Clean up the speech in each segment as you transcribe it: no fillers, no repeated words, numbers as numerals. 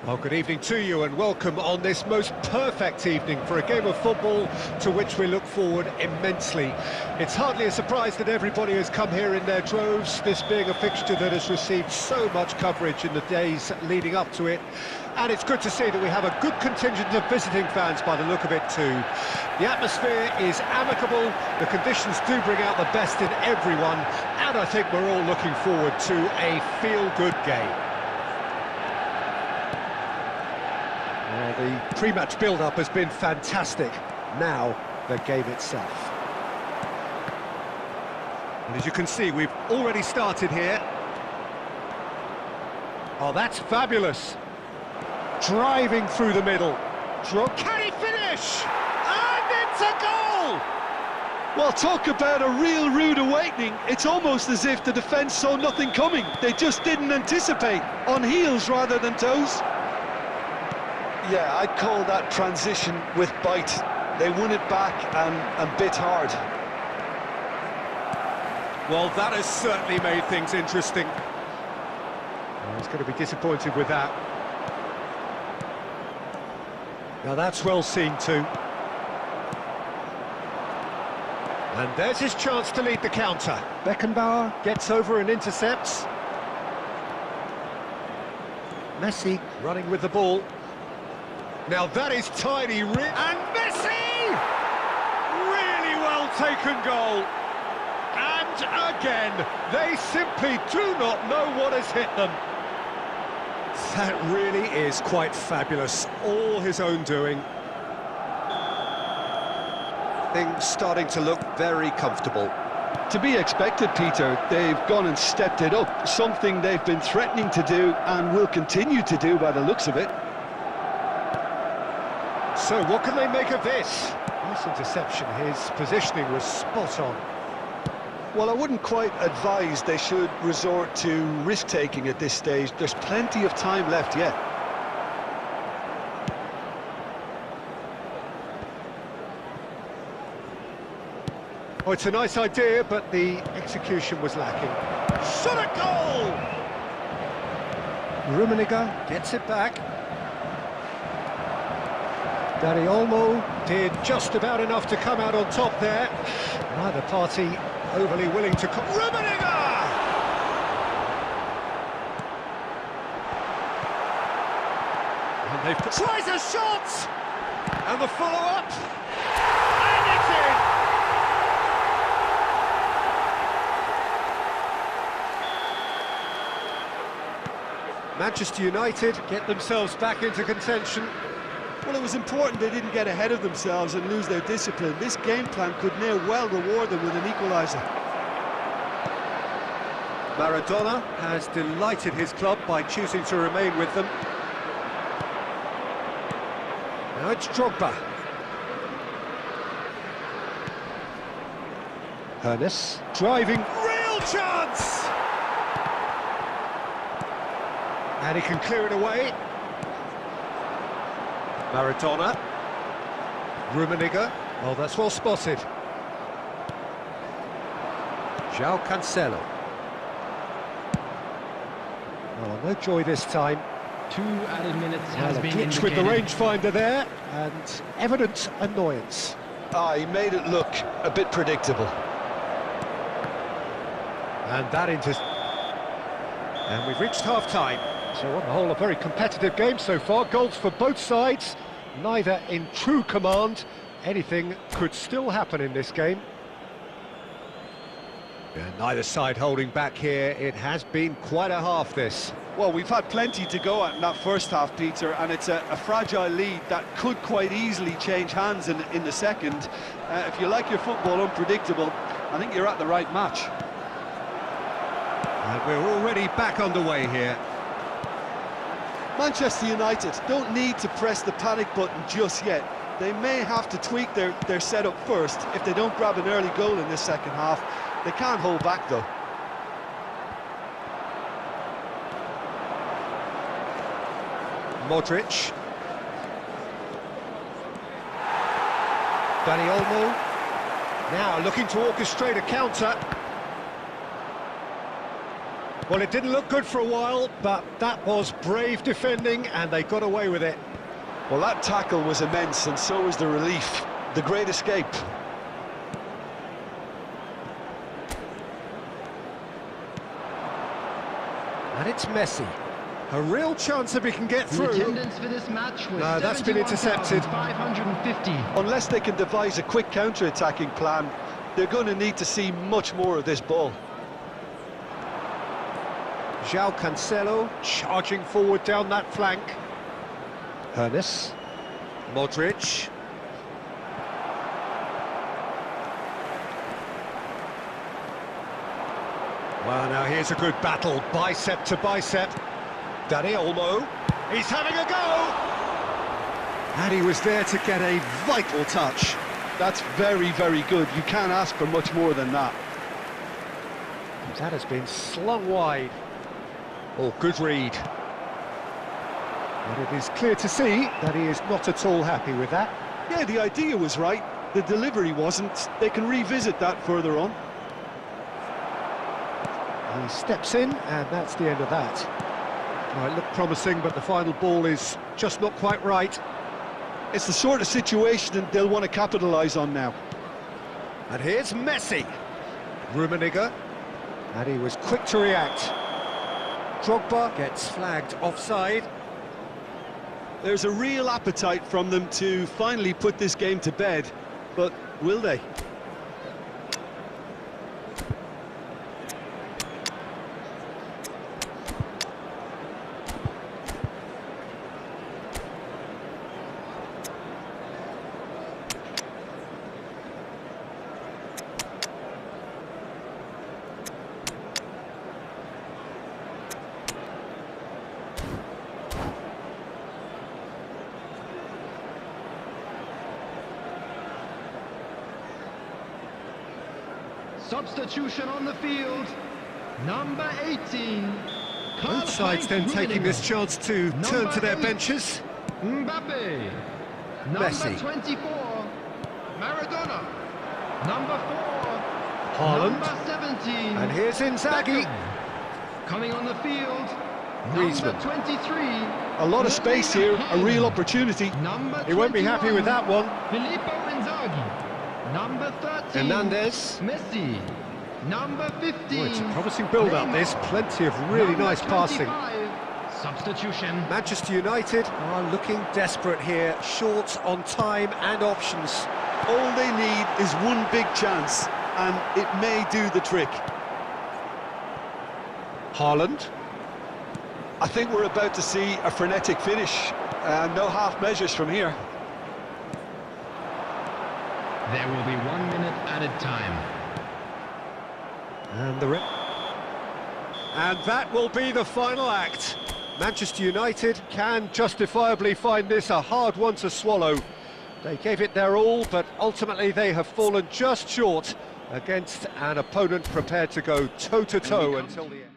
Well, good evening to you and welcome on this most perfect evening for a game of football to which we look forward immensely. It's hardly a surprise that everybody has come here in their droves, this being a fixture that has received so much coverage in the days leading up to it. And it's good to see that we have a good contingent of visiting fans by the look of it too. The atmosphere is amicable, the conditions do bring out the best in everyone, and I think we're all looking forward to a feel-good game. The pre-match build-up has been fantastic. Now, the game itself. And as you can see, we've already started here. Oh, that's fabulous. Driving through the middle. Can he finish? And it's a goal! Well, talk about a real rude awakening. It's almost as if the defence saw nothing coming. They just didn't anticipate. On heels rather than toes. Yeah, I'd call that transition with bite. They won it back and bit hard. Well, that has certainly made things interesting. He's going to be disappointed with that. Now that's well seen too. And there's his chance to lead the counter. Beckenbauer gets over and intercepts. Messi running with the ball. Now that is tidy, and Messi! Really well taken goal. And again, they simply do not know what has hit them. That really is quite fabulous, all his own doing. Things starting to look very comfortable. To be expected, Peter. They've gone and stepped it up, something they've been threatening to do and will continue to do by the looks of it. So what can they make of this? Nice interception, his positioning was spot on. Well, I wouldn't quite advise they should resort to risk-taking at this stage. There's plenty of time left yet. Oh, it's a nice idea, but the execution was lacking. Shot a goal! Rummenigge gets it back. Dani Olmo did just about enough to come out on top there. Neither party overly willing to... Rummenigge! And they've... Tries a shot! And the follow-up! And it's in! Manchester United get themselves back into contention. Well, it was important they didn't get ahead of themselves and lose their discipline. This game plan could now well reward them with an equaliser. Maradona has delighted his club by choosing to remain with them. Now it's Drogba. Ernest driving, real chance! And he can clear it away. Maradona. Rummenigge. Oh, that's well spotted. João Cancelo. Oh, no joy this time. 2 added minutes has been glitch with the rangefinder there, and evident annoyance. He made it look a bit predictable. And that and we've reached half-time. So on the whole, a very competitive game so far. Goals for both sides, neither in true command. Anything could still happen in this game. And neither side holding back here. It has been quite a half, this. Well, we've had plenty to go at in that first half, Peter, and it's a fragile lead that could quite easily change hands in the second. If you like your football unpredictable, I think you're at the right match. And we're already back underway here. Manchester United don't need to press the panic button just yet. They may have to tweak their setup first if they don't grab an early goal in this second half. They can't hold back, though. Modric. Dani Olmo. Now looking to orchestrate a counter. Well, it didn't look good for a while, but that was brave defending, and they got away with it. Well, that tackle was immense, and so was the relief. The great escape. And it's Messi. A real chance if he can get through. The attendance for this match was No, that's been intercepted. 550. Unless they can devise a quick counter-attacking plan, they're going to need to see much more of this ball. João Cancelo charging forward down that flank. Hernes. Modric. Well, now here's a good battle, bicep to bicep. Dani Olmo, he's having a go! And he was there to get a vital touch. That's very, very good. You can't ask for much more than that. That has been slung wide. Oh, good read. But it is clear to see that he is not at all happy with that. Yeah, the idea was right. The delivery wasn't. They can revisit that further on. He steps in, and that's the end of that. Well, it looked promising, but the final ball is just not quite right. It's the sort of situation that they'll want to capitalise on now. And here's Messi. Rummenigge. And he was quick to react. Drogba gets flagged offside. There's a real appetite from them to finally put this game to bed, but will they? Substitution on the field. Number 18. Both sides then taking this chance to turn to their benches. Mbappe. Messi. Number 24. Maradona. Number 4. Haaland. Number 17. And here's Inzaghi. Beckham. Coming on the field. Griezmann. Number 23. A lot of space here, a real opportunity. Number He won't be happy with that one. Filippo Inzaghi. Number 13. Hernandez. Messi. Number 15. Oh, it's a promising build-up, this. Plenty of really nice passing. Substitution. Manchester United are looking desperate here, short on time and options. All they need is one big chance, and it may do the trick. Haaland. I think we're about to see a frenetic finish, and no half measures from here. There will be 1 minute added time. And that will be the final act. Manchester United can justifiably find this a hard one to swallow. They gave it their all, but ultimately they have fallen just short against an opponent prepared to go toe-to-toe until the end.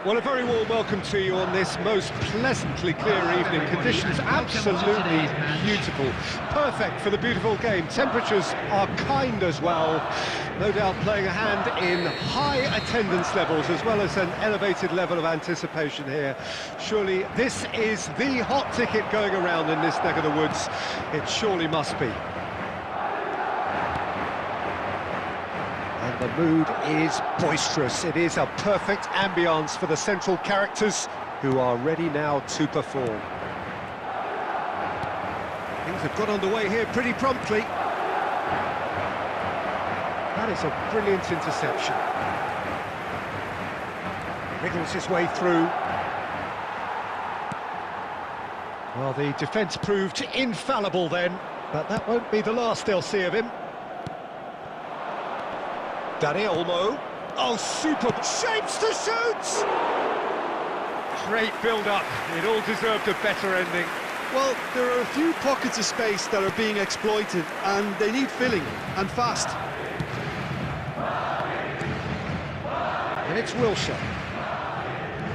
Well, a very warm welcome to you on this most pleasantly clear evening. Conditions absolutely beautiful. Perfect for the beautiful game. Temperatures are kind as well. No doubt playing a hand in high attendance levels as well as an elevated level of anticipation here. Surely this is the hot ticket going around in this neck of the woods. It surely must be. And the mood is boisterous. It is a perfect ambience for the central characters who are ready now to perform. Things have got underway here pretty promptly. That is a brilliant interception. Wriggles his way through. Well, the defence proved infallible then, but that won't be the last they'll see of him. Danny Olmo. Oh, super shapes to shoot! Great build-up. It all deserved a better ending. Well, there are a few pockets of space that are being exploited, and they need filling, and fast. And it's Wilshere.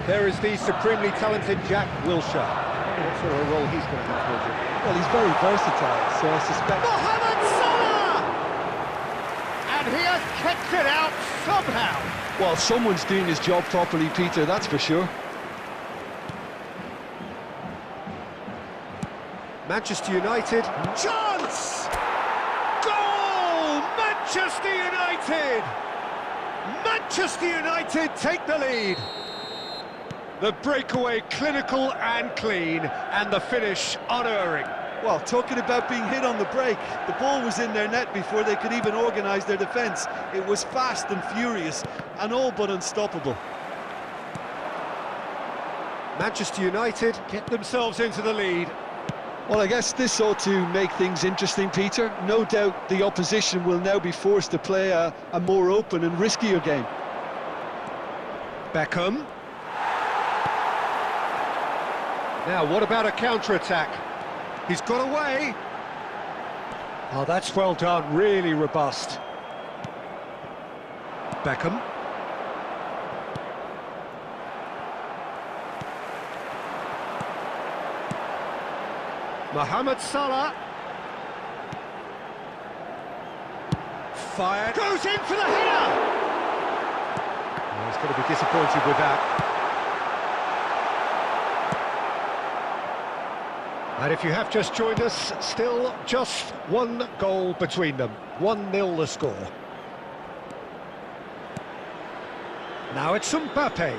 There is the supremely talented Jack Wilshere. I wonder what sort of role he's going to have for you. Well, he's very versatile, so I suspect... Mohamed Salah! And he has kicked it out somehow. Well, someone's doing his job properly, Peter, that's for sure. Manchester United, chance! Goal! Manchester United! Manchester United take the lead. The breakaway clinical and clean, and the finish unerring. Well, talking about being hit on the break, the ball was in their net before they could even organise their defence. It was fast and furious, and all but unstoppable. Manchester United get themselves into the lead. Well, I guess this ought to make things interesting, Peter. No doubt the opposition will now be forced to play a more open and riskier game. Beckham. Now, what about a counter-attack? He's got away. Oh, that's well done, really robust. Beckham. Mohamed Salah. Fired. Goes in for the header! Oh, he's going to be disappointed with that. And if you have just joined us, still just one goal between them. 1-0 the score. Now it's Mbappe.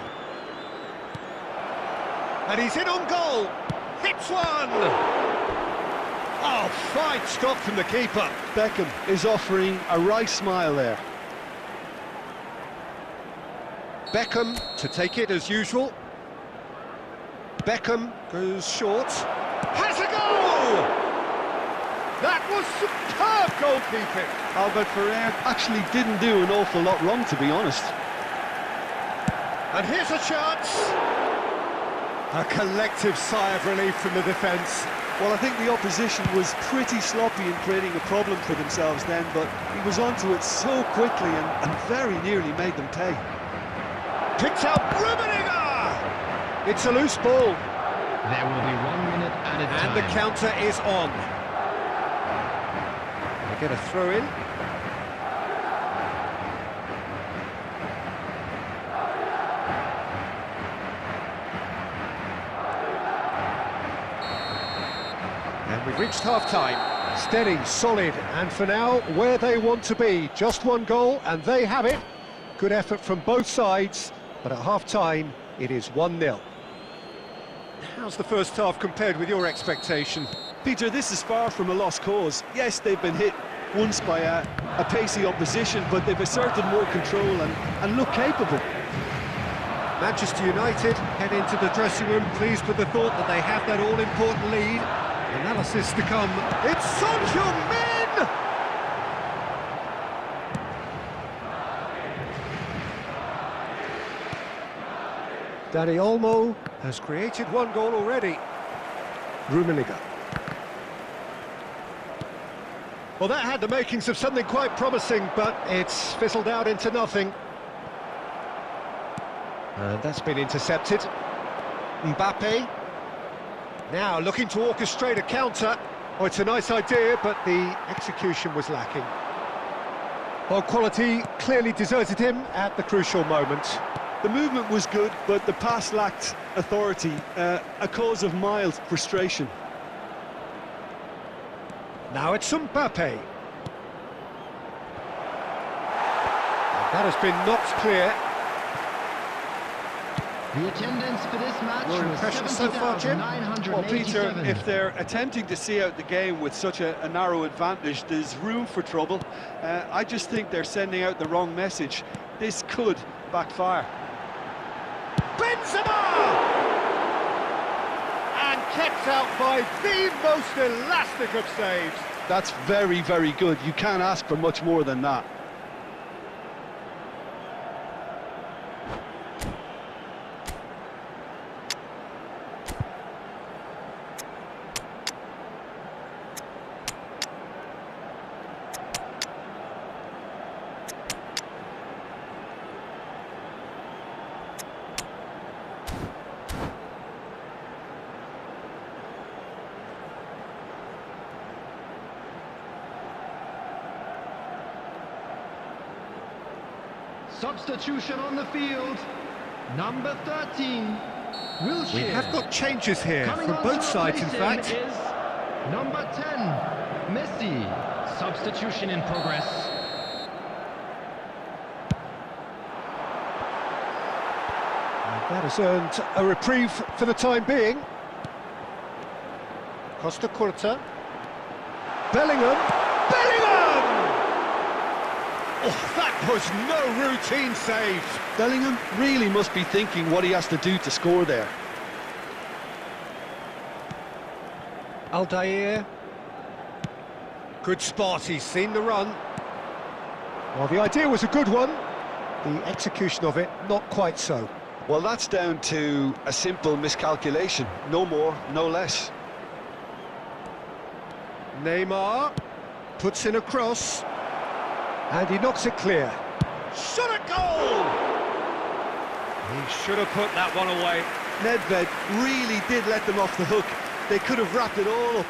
And he's in on goal. Hits one! Oh, fine stop from the keeper. Beckham is offering a right smile there. Beckham to take it as usual. Beckham goes short. Has a goal! That was superb goalkeeping. Albert Ferrer actually didn't do an awful lot wrong, to be honest. And here's a chance. A collective sigh of relief from the defence. Well, I think the opposition was pretty sloppy in creating a problem for themselves then, but he was onto it so quickly and very nearly made them pay. Picked out Rummenigge! It's a loose ball. There will be 1 minute added time. And the counter is on. They get a throw in. And we've reached half-time. Steady, solid, and for now, where they want to be. Just one goal, and they have it. Good effort from both sides, but at half-time, it is 1-0. How's the first half compared with your expectation? Peter, this is far from a lost cause. Yes, they've been hit once by a pacey opposition, but they've asserted more control and look capable. Manchester United head into the dressing room pleased with the thought that they have that all-important lead. Analysis to come. It's Son Heung-min! Danny Olmo has created one goal already. Rummenigge. Well, that had the makings of something quite promising, but it's fizzled out into nothing. And that's been intercepted. Mbappe. Now looking to orchestrate a counter. Oh, it's a nice idea, but the execution was lacking. Well, quality clearly deserted him at the crucial moment. The movement was good, but the pass lacked authority, a cause of mild frustration. Now it's Mbappe. That has been knocked clear. The attendance for this match Your was impressions so far, Jim? Well, Peter, if they're attempting to see out the game with such a narrow advantage, there's room for trouble. I just think they're sending out the wrong message. This could backfire. Benzema! And kept out by the most elastic of saves. That's very, very good. You can't ask for much more than that. Substitution on the field. Number 13, Wilshere. We have got changes here Coming from on both to sides, in replace him fact. is number 10, Messi. Substitution in progress. And that has earned a reprieve for the time being. Costa Curta. Bellingham. Oh, that was no routine save. Bellingham really must be thinking what he has to do to score there. Aldair. Good spot, he's seen the run. Well, the idea was a good one. The execution of it, not quite so. Well, that's down to a simple miscalculation. No more, no less. Neymar puts in a cross. And he knocks it clear. Shot a goal! He should have put that one away. Nedved really did let them off the hook. They could have wrapped it all up.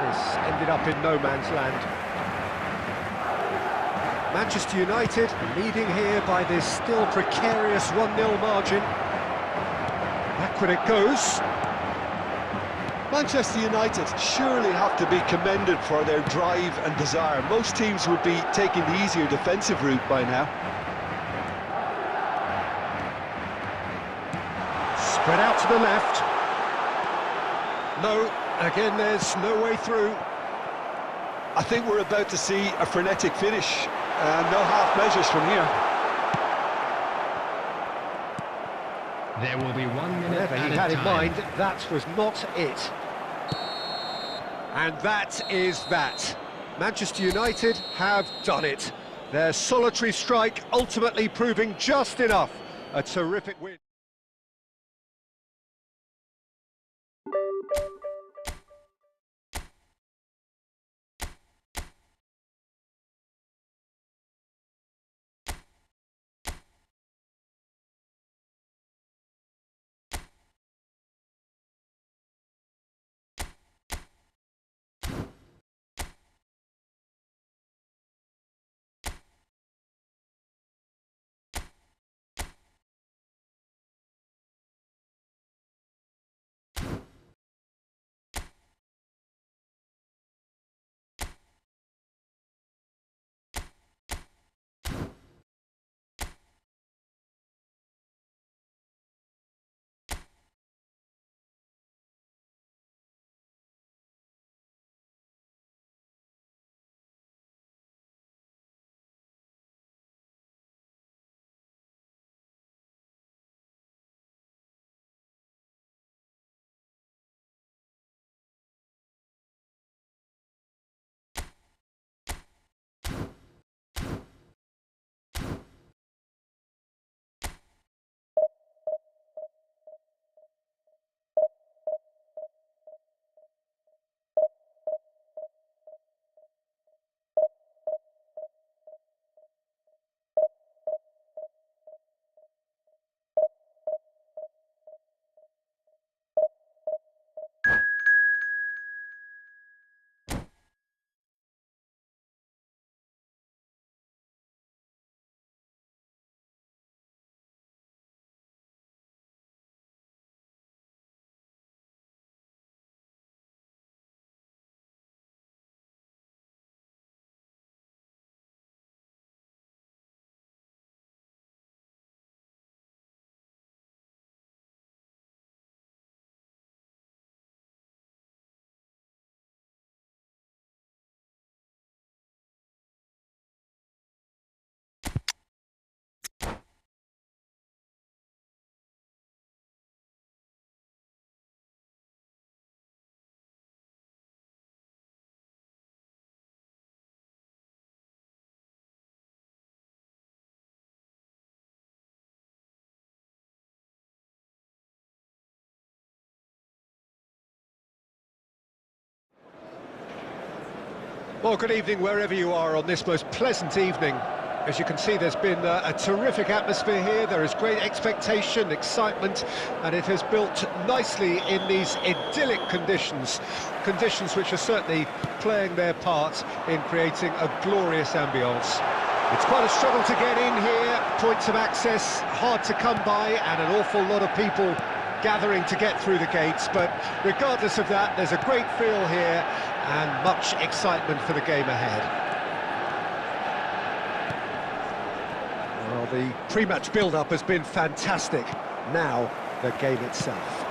This ended up in no man's land. Manchester United leading here by this still precarious 1-0 margin. Backward it goes. Manchester United surely have to be commended for their drive and desire. Most teams would be taking the easier defensive route by now. Spread out to the left. No, again there's no way through. I think we're about to see a frenetic finish. No half measures from here. There will be 1 minute Whatever he had in mind, that was not it. And that is that. Manchester United have done it. Their solitary strike ultimately proving just enough. A terrific win. Well, good evening wherever you are on this most pleasant evening. As you can see, there's been a terrific atmosphere here. There is great expectation, excitement, and it has built nicely in these idyllic conditions. Conditions which are certainly playing their part in creating a glorious ambience. It's quite a struggle to get in here, points of access hard to come by, and an awful lot of people gathering to get through the gates, but regardless of that, there's a great feel here and much excitement for the game ahead. Well, the pre-match build-up has been fantastic. Now, the game itself.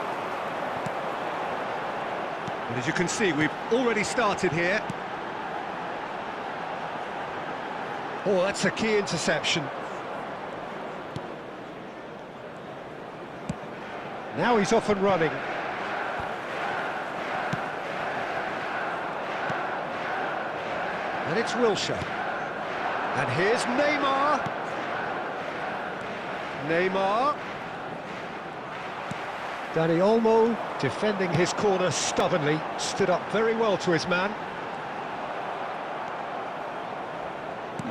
And as you can see, we've already started here. Oh, that's a key interception. Now he's off and running. And it's Wilshere. And here's Neymar. Neymar. Dani Olmo defending his corner stubbornly. Stood up very well to his man.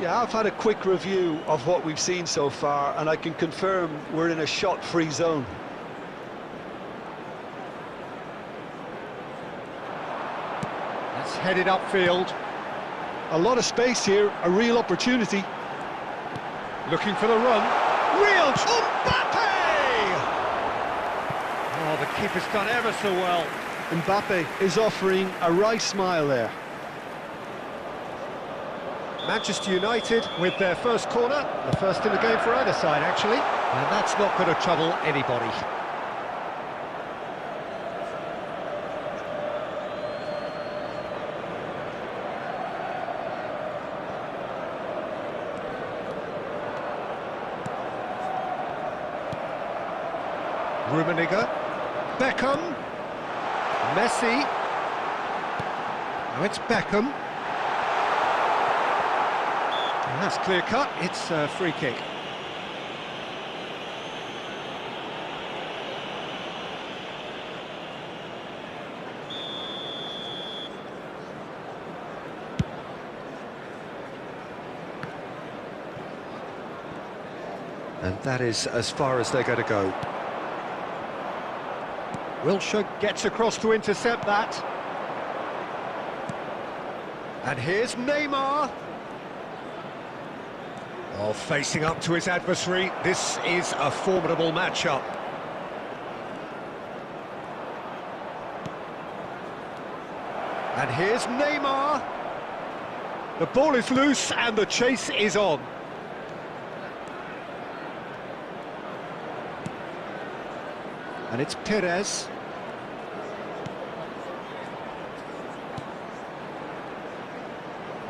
Yeah, I've had a quick review of what we've seen so far, and I can confirm we're in a shot-free zone. That's headed upfield. A lot of space here, a real opportunity. Looking for the run. Real Mbappe! Oh, the keeper's done ever so well. Mbappe is offering a right smile there. Manchester United with their first corner, the first in the game for either side, actually. And that's not going to trouble anybody. Rummenigge, Beckham, Messi, now it's Beckham, and that's clear cut, it's a free kick. And that is as far as they're going to go. Wilshere gets across to intercept that. And here's Neymar. Oh, facing up to his adversary. This is a formidable matchup. And here's Neymar. The ball is loose and the chase is on. And it's Perez.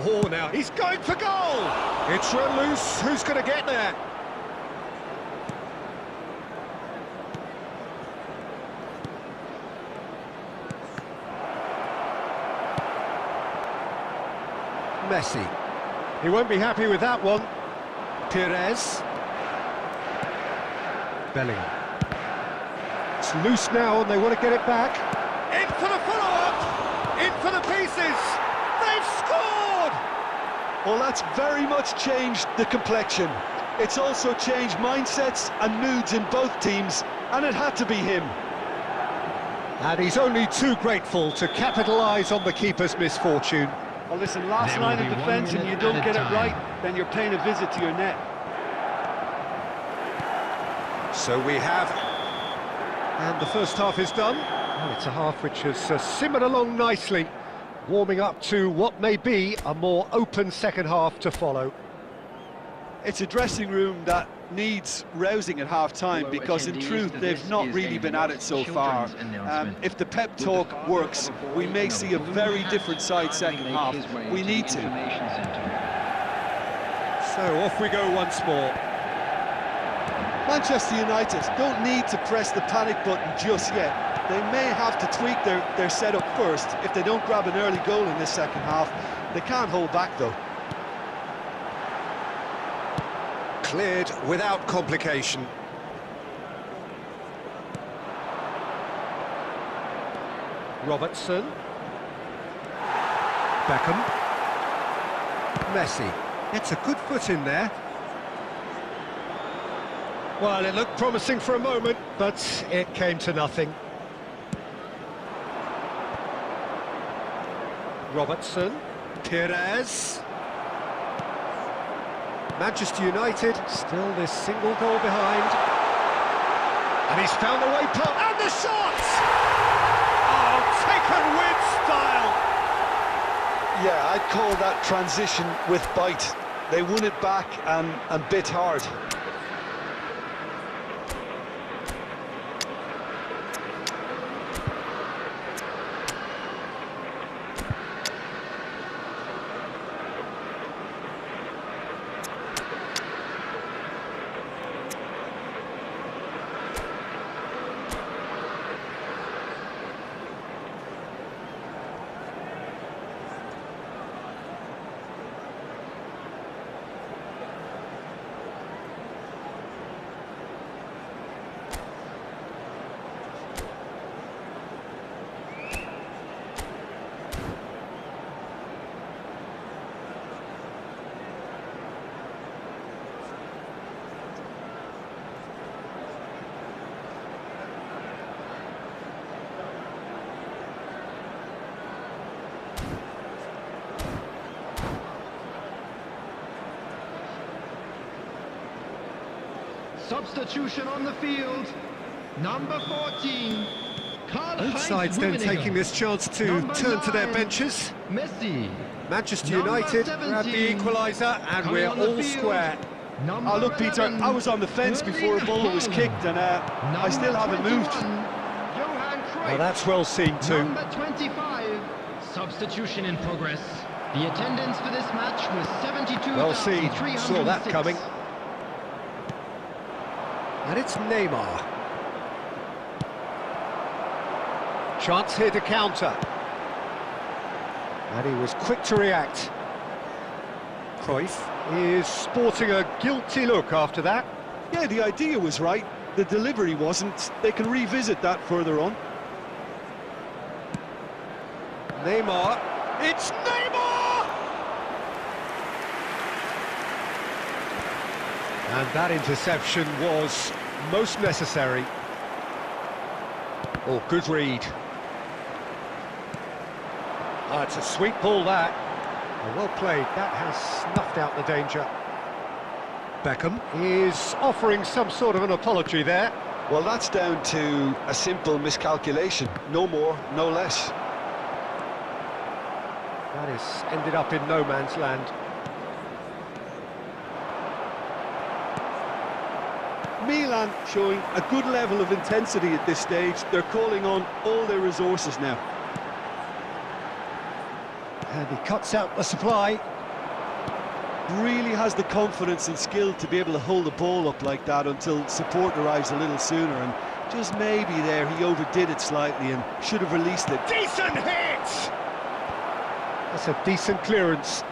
Oh, now he's going for goal! It's run loose, who's going to get there? Messi. He won't be happy with that one. Perez. Bellingham. It's loose now and they want to get it back. In for the follow-up! In for the pieces! They've scored! Well, that's very much changed the complexion. It's also changed mindsets and moods in both teams, and it had to be him. And he's only too grateful to capitalise on the keeper's misfortune. Well, listen, last line of defence, and you don't get it right, then you're paying a visit to your net. So we have... And the first half is done. Well, it's a half which has simmered along nicely, warming up to what may be a more open second half to follow. It's a dressing room that needs rousing at half-time, because in truth they've not really been at it so far. If the pep talk works, we may see a very different side second half. We need to. So off we go once more. Manchester United don't need to press the panic button just yet. They may have to tweak their setup first if they don't grab an early goal in this second half. They can't hold back though. Cleared without complication. Robertson. Beckham. Messi gets a good foot in there. Well, it looked promising for a moment, but it came to nothing. Robertson, Perez. Manchester United still this single goal behind. And he's found the way past, and the shot! Oh, taken with style! Yeah, I'd call that transition with bite. They won it back and bit hard. Substitution on the field. Number 14. Both sides then taking this chance to turn to their benches. Messi. Manchester United grab the equaliser, and we're all square. Oh, look, Peter, I was on the fence before a ball was kicked, and I still haven't moved. Well, that's well seen too. Number 25. Substitution in progress. The attendance for this match was 72,306. Well seen, saw that coming. And it's Neymar. Chance here to counter. And he was quick to react. Cruyff is sporting a guilty look after that. Yeah, the idea was right. The delivery wasn't. They can revisit that further on. Neymar. It's Neymar! And that interception was most necessary. Oh, good read. Oh, it's a sweet ball, that. Oh, well played. That has snuffed out the danger. Beckham is offering some sort of an apology there. Well, that's down to a simple miscalculation. No more, no less. That has ended up in no man's land. Milan showing a good level of intensity at this stage. They're calling on all their resources now. And he cuts out the supply. Really has the confidence and skill to be able to hold the ball up like that until support arrives a little sooner, and just maybe there he overdid it slightly and should have released it. Decent hit! That's a decent clearance.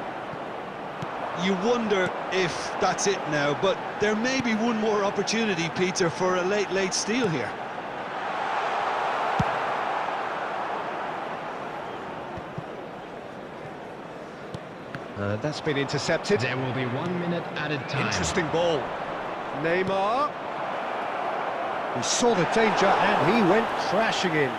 You wonder if that's it now, but there may be one more opportunity, Peter, for a late steal here. That's been intercepted. There will be 1 minute added time. Interesting ball. Neymar. He saw the danger and he went crashing in.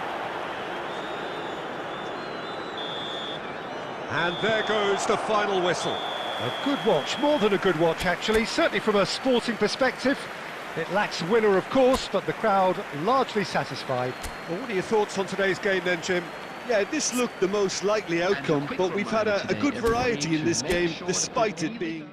And there goes the final whistle. A good watch, more than a good watch actually, certainly from a sporting perspective. It lacks a winner, of course, but the crowd largely satisfied. Well, what are your thoughts on today's game then, Jim? Yeah, this looked the most likely outcome, but we've had a good variety in this game, despite it being...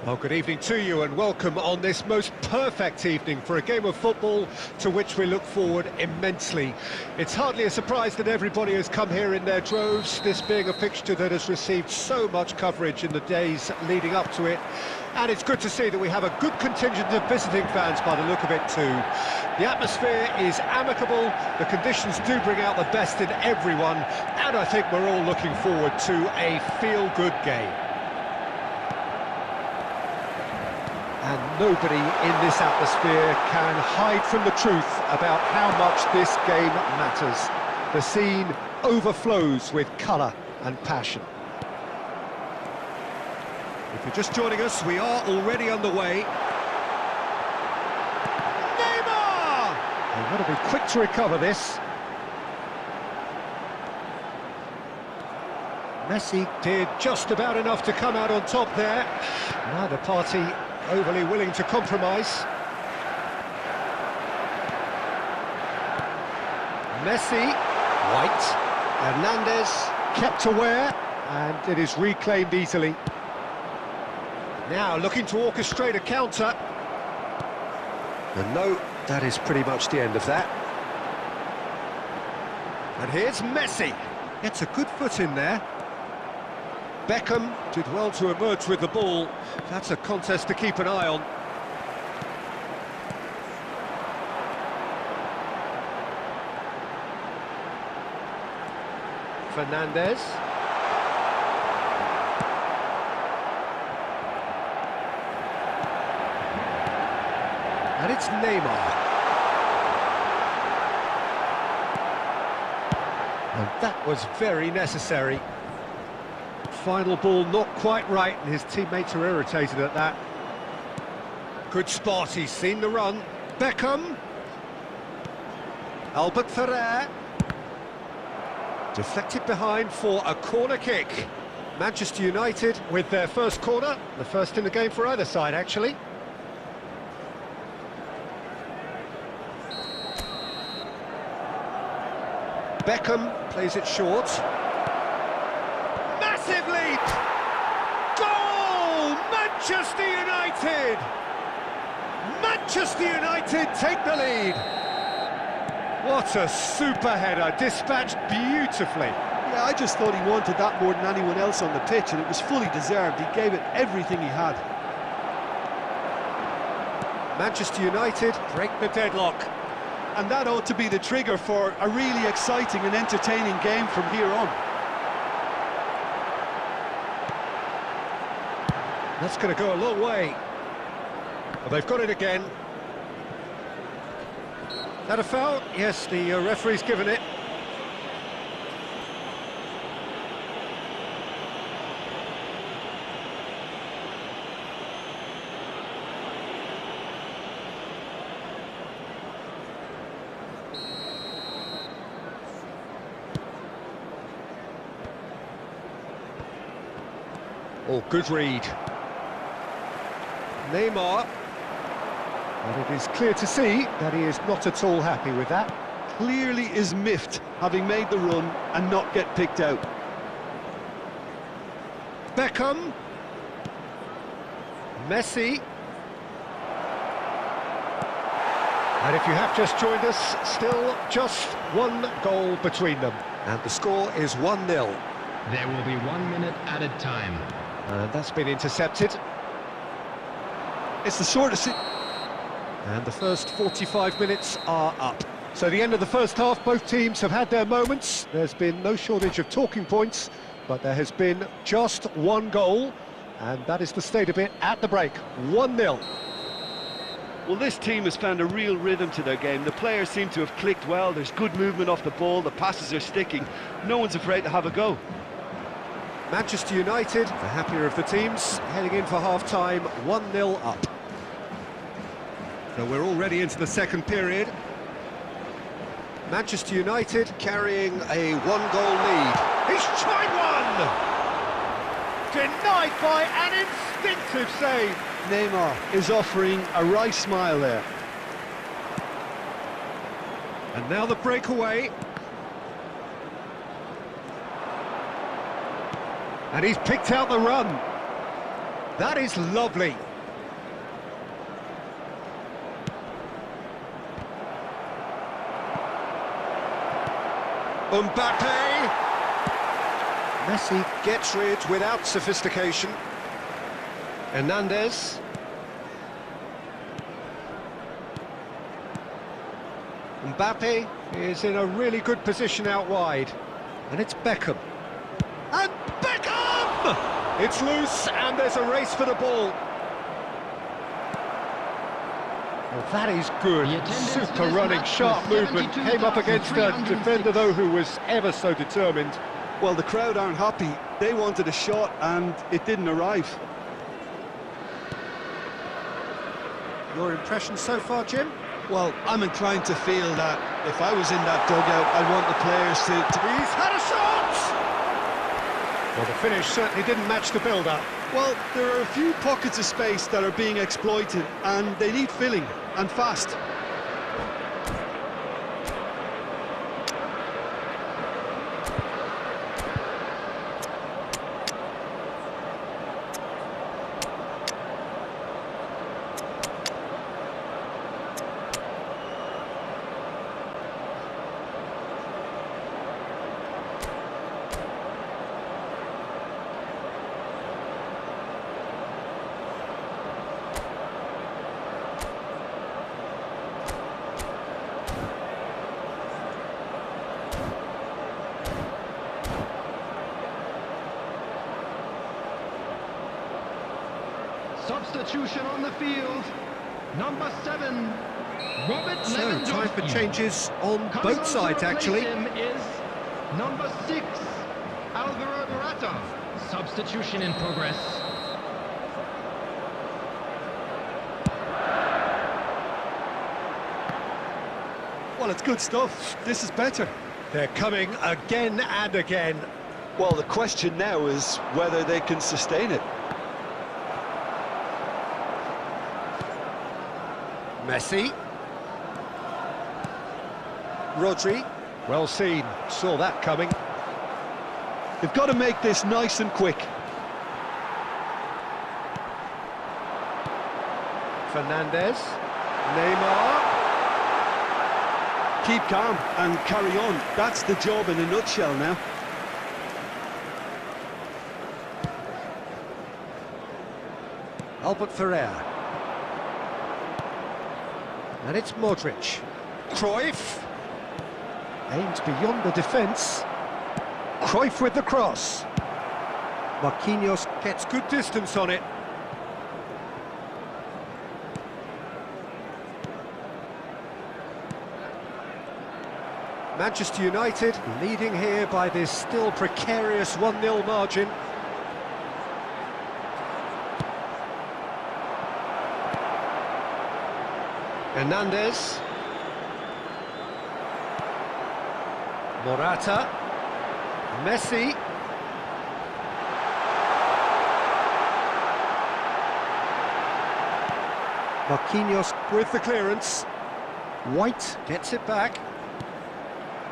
Well, good evening to you and welcome on this most perfect evening for a game of football to which we look forward immensely. It's hardly a surprise that everybody has come here in their droves, this being a fixture that has received so much coverage in the days leading up to it. And it's good to see that we have a good contingent of visiting fans by the look of it too. The atmosphere is amicable, the conditions do bring out the best in everyone, and I think we're all looking forward to a feel-good game. And nobody in this atmosphere can hide from the truth about how much this game matters. The scene overflows with colour and passion. If you're just joining us, we are already underway. Neymar! They've got to be quick to recover this. Messi did just about enough to come out on top there. Neither party overly willing to compromise. Messi, White, Hernandez, kept aware, and it is reclaimed easily. Now looking to orchestrate a counter. And no, that is pretty much the end of that. And here's Messi. Gets a good foot in there. Beckham did well to emerge with the ball. That's a contest to keep an eye on. Fernandez. And it's Neymar. And that was very necessary. Final ball not quite right, and his teammates are irritated at that. Good spot, he's seen the run. Beckham. Albert Ferrer. Deflected behind for a corner kick. Manchester United with their first corner, the first in the game for either side, actually. Beckham plays it short. Massive lead! Goal! Manchester United! Manchester United take the lead! What a super header, dispatched beautifully. Yeah, I just thought he wanted that more than anyone else on the pitch, and it was fully deserved. He gave it everything he had. Manchester United break the deadlock. And that ought to be the trigger for a really exciting and entertaining game from here on. That's going to go a long way. Well, they've got it again. That a foul? Yes, the referee's given it. Oh, good read. Neymar. But it is clear to see that he is not at all happy with that. Clearly is miffed, having made the run and not get picked out. Beckham. Messi. And if you have just joined us, still just one goal between them. And the score is 1-0. There will be 1 minute added time. And that's been intercepted. It's the sort of... And the first 45 minutes are up. So the end of the first half, both teams have had their moments. There's been no shortage of talking points, but there has been just one goal, and that is the state of it at the break. 1-0. Well, this team has found a real rhythm to their game. The players seem to have clicked well. There's good movement off the ball. The passes are sticking. No one's afraid to have a go. Manchester United, the happier of the teams, heading in for half-time, 1-0 up. So we're already into the second period. Manchester United carrying a one-goal lead. He's tried one! Denied by an instinctive save. Neymar is offering a right smile there. And now the breakaway. And he's picked out the run. That is lovely. Mbappe! Messi gets rid without sophistication. Hernandez. Mbappe is in a really good position out wide. And it's Beckham. And Beckham! It's loose and there's a race for the ball. Well, that is good. Super running, sharp movement. Came up against a defender, though, who was ever so determined. Well, the crowd aren't happy. They wanted a shot and it didn't arrive. Your impression so far, Jim? Well, I'm inclined to feel that if I was in that dugout, I'd want the players to... He's had a shot! Well, the finish certainly didn't match the build-up. Well, there are a few pockets of space that are being exploited, and they need filling, and fast. Substitution on the field. Number 7, Robert Lewandowski. So, time for changes on Coming both on sides, to replace actually. him is number 6, Alvaro Morata. Substitution in progress. Well, it's good stuff. This is better. They're coming again and again. Well, the question now is whether they can sustain it. Messi. Rodri. Well seen. Saw that coming. They've got to make this nice and quick. Fernandez. Neymar. Keep calm and carry on. That's the job in a nutshell now. Albert Ferrer. And it's Modric. Cruyff. Aims beyond the defence. Cruyff with the cross. Marquinhos gets good distance on it. Manchester United leading here by this still precarious 1-0 margin. Hernandez. Morata. Messi. Marquinhos with the clearance. White gets it back.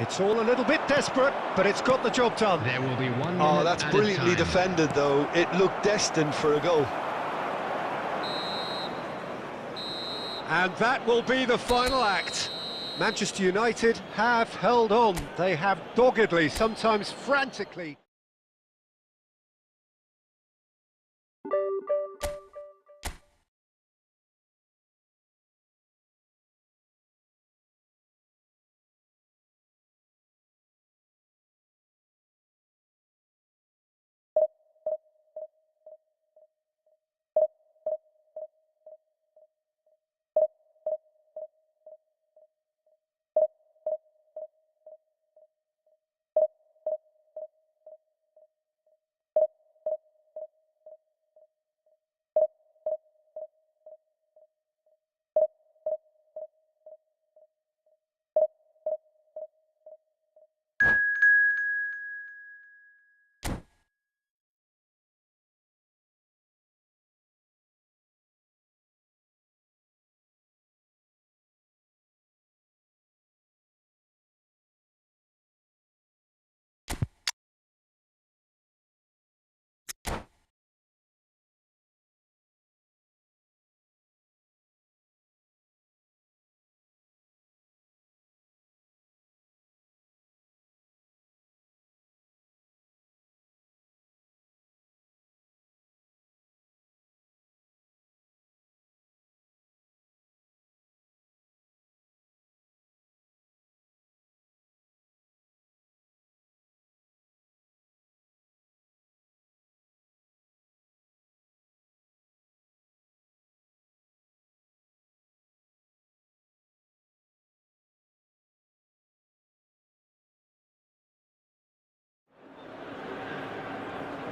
It's all a little bit desperate, but it's got the job done. There will be 1 minute. Oh, that's at a brilliantly time. defended, though. It looked destined for a goal. And that will be the final act. Manchester United have held on. They have doggedly, sometimes frantically,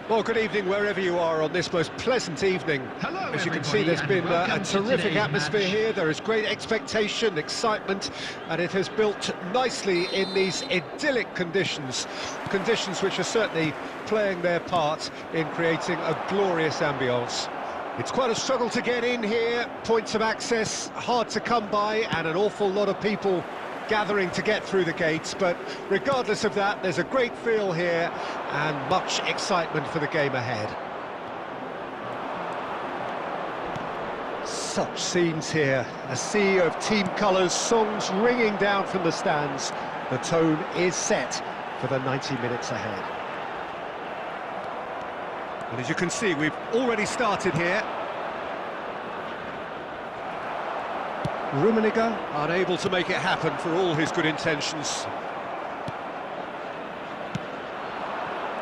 Well, good evening wherever you are on this most pleasant evening. Hello, as you can see, there's been a terrific atmosphere here. There is great expectation, excitement, and it has built nicely in these idyllic conditions. Conditions which are certainly playing their part in creating a glorious ambience. It's quite a struggle to get in here, points of access hard to come by, and an awful lot of people gathering to get through the gates, but regardless of that, there's a great feel here and much excitement for the game ahead. Such scenes here, a sea of team colours, songs ringing down from the stands. The tone is set for the 90 minutes ahead. And as you can see, we've already started here. Rummenigge unable to make it happen for all his good intentions.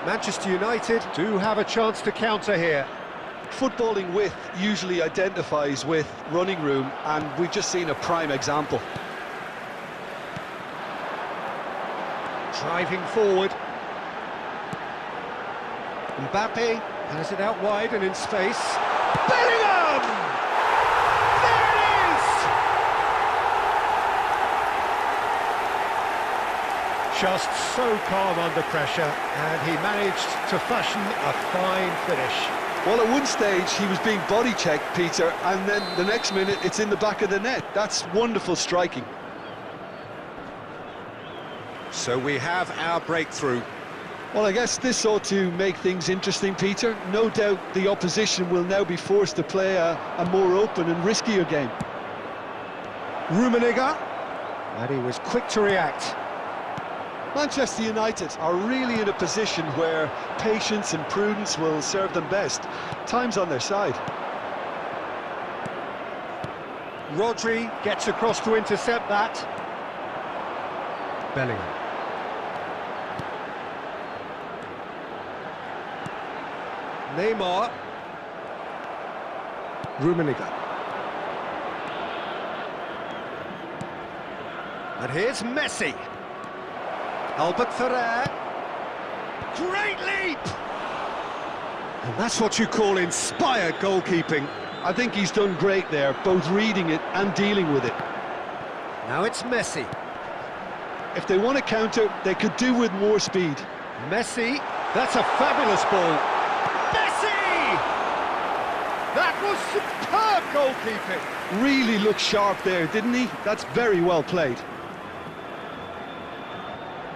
Manchester United do have a chance to counter here. Footballing width usually identifies with running room, and we've just seen a prime example. Driving forward. Mbappe has it out wide and in space. Bellingham! Just so calm under pressure, and he managed to fashion a fine finish. Well, at one stage he was being body checked, Peter, and then the next minute it's in the back of the net. That's wonderful striking. So we have our breakthrough. Well, I guess this ought to make things interesting, Peter. No doubt the opposition will now be forced to play a more open and riskier game. Rummenigge, and he was quick to react. Manchester United are really in a position where patience and prudence will serve them best. Time's on their side. Rodri gets across to intercept that. Bellingham. Neymar. Rummenigge. And here's Messi. Albert Ferrer. Great leap! And that's what you call inspired goalkeeping. I think he's done great there, both reading it and dealing with it. Now it's Messi. If they want to counter, they could do with more speed. Messi, that's a fabulous ball. Messi! That was superb goalkeeping. Really looked sharp there, didn't he? That's very well played.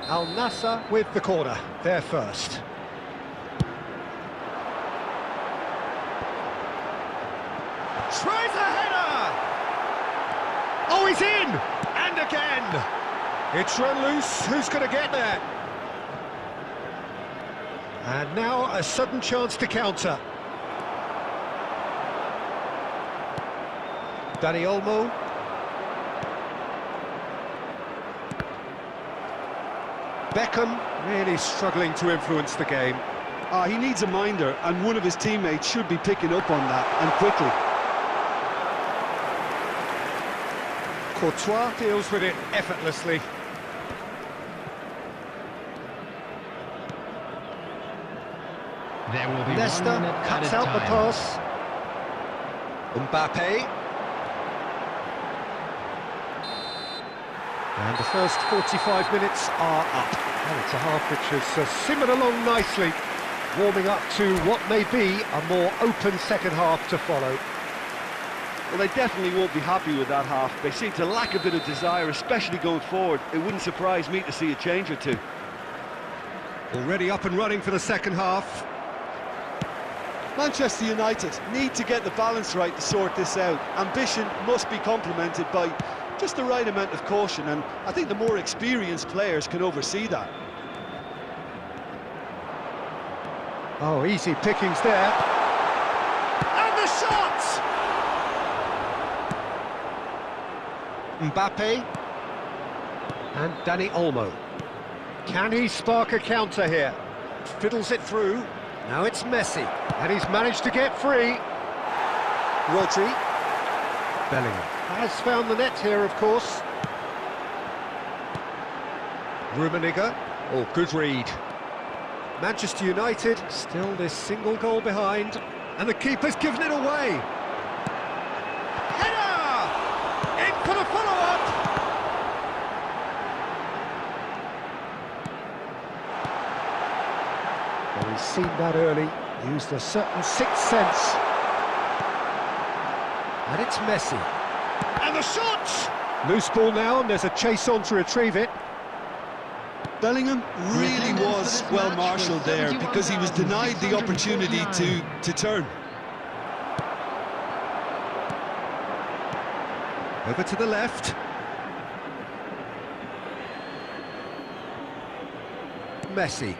Al Nassr with the corner, there first. Tries a header! Oh, he's in! And again! It's run loose, who's going to get there? And now a sudden chance to counter. Dani Olmo. Beckham really struggling to influence the game. He needs a minder, and one of his teammates should be picking up on that, and quickly. Courtois deals with it effortlessly. There will be Nesta 1 minute cuts added out the time. pass. Mbappe. And the first 45 minutes are up. And it's a half which has simmered along nicely, warming up to what may be a more open second half to follow. Well, they definitely won't be happy with that half. They seem to lack a bit of desire, especially going forward. It wouldn't surprise me to see a change or two. Already up and running for the second half. Manchester United need to get the balance right to sort this out. Ambition must be complemented by just the right amount of caution, and I think the more experienced players can oversee that. Oh, easy pickings there. And the shot! Mbappe. And Dani Olmo. Can he spark a counter here? Fiddles it through. Now it's Messi. And he's managed to get free. Rodri. Bellingham has found the net here, of course. Rummenigge. Oh, good read. Manchester United still this single goal behind, and the keeper's given it away. Header! In for the follow-up! Well, he's seen that early, used a certain sixth sense. And it's Messi. And the shot! Loose ball now, and there's a chase on to retrieve it. Bellingham really was well marshalled there because he was denied the opportunity to turn. Over to the left. Messi.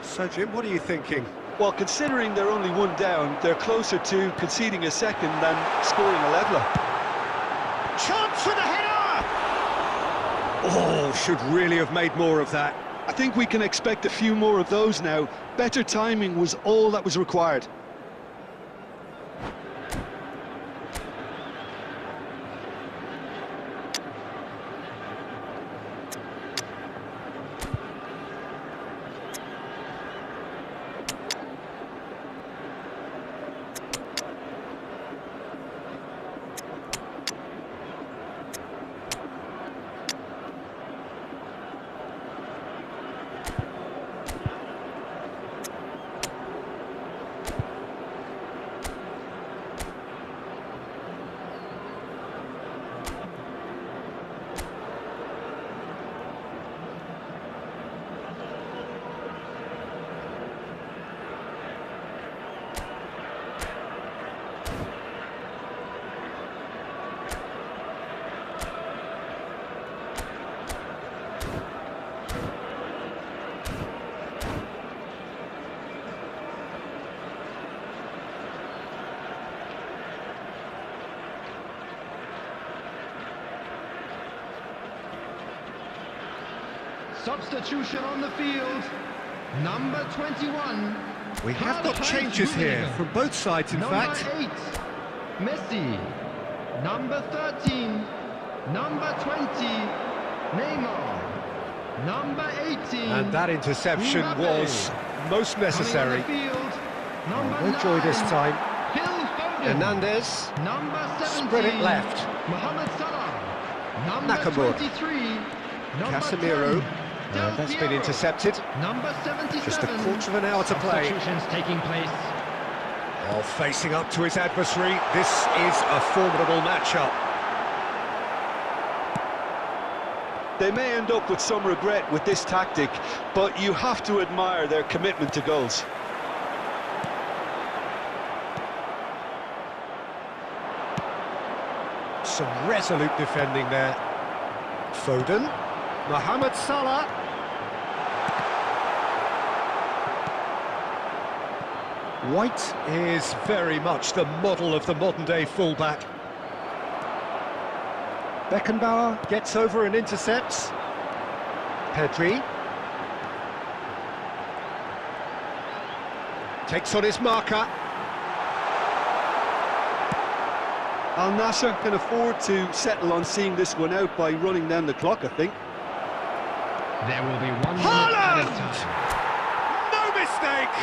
So, Jim, what are you thinking? Well, considering they're only one down, they're closer to conceding a second than scoring a leveller. Chance for the header! Oh, should really have made more of that. I think we can expect a few more of those now. Better timing was all that was required. Substitution on the field, number 21. We have got changes here from both sides, in fact. Number 8, Messi. Number 13, number 20, Neymar. Number 18. And that interception was most necessary. No joy this time. Hernandez. Number 17. Spread it left. Mohamed Salah. Number Nakamura. 23. Number Casemiro. 10. That's been intercepted. Number 77. Just a quarter of an hour to play. Substitutions taking place. Oh, facing up to his adversary. This is a formidable matchup. They may end up with some regret with this tactic, but you have to admire their commitment to goals. Some resolute defending there. Foden. Mohamed Salah. White is very much the model of the modern-day fullback. Beckenbauer gets over and intercepts. Pedri. Takes on his marker. Al Nassr can afford to settle on seeing this one out by running down the clock, I think. There will be 1 minute Haaland! added time. No mistake!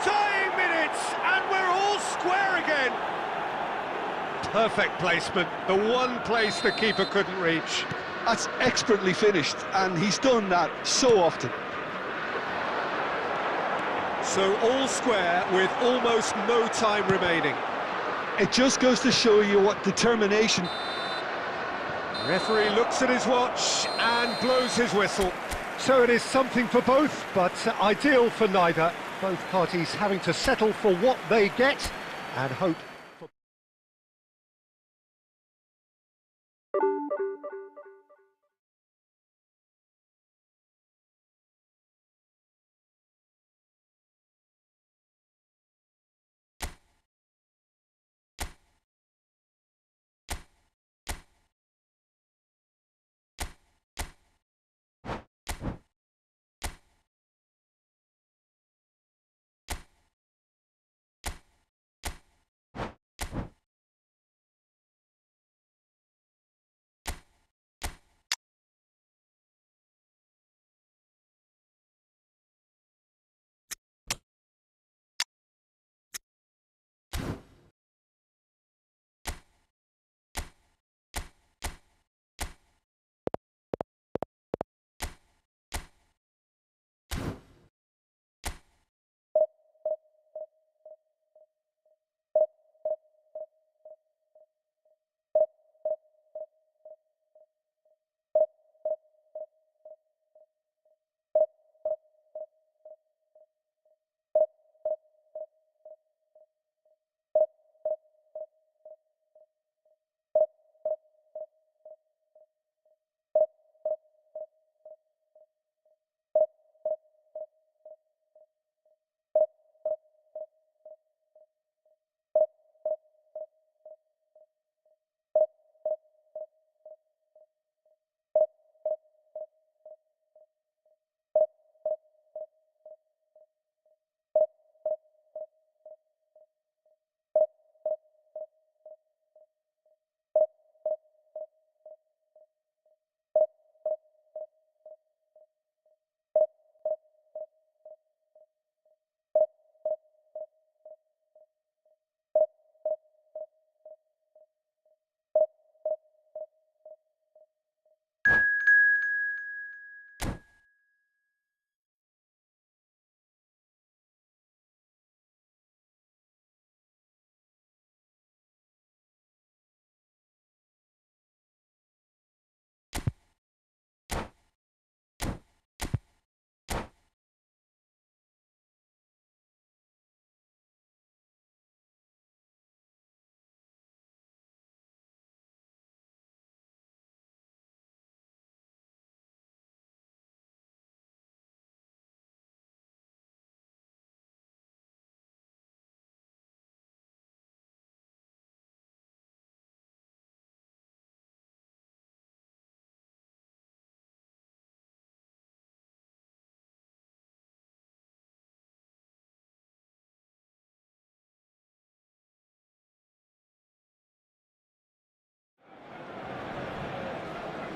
Tying minutes, and we're all square again. Perfect placement, the one place the keeper couldn't reach. That's expertly finished, and he's done that so often. So all square with almost no time remaining. It just goes to show you what determination. Referee looks at his watch and blows his whistle. So it is something for both, but ideal for neither. Both parties having to settle for what they get and hope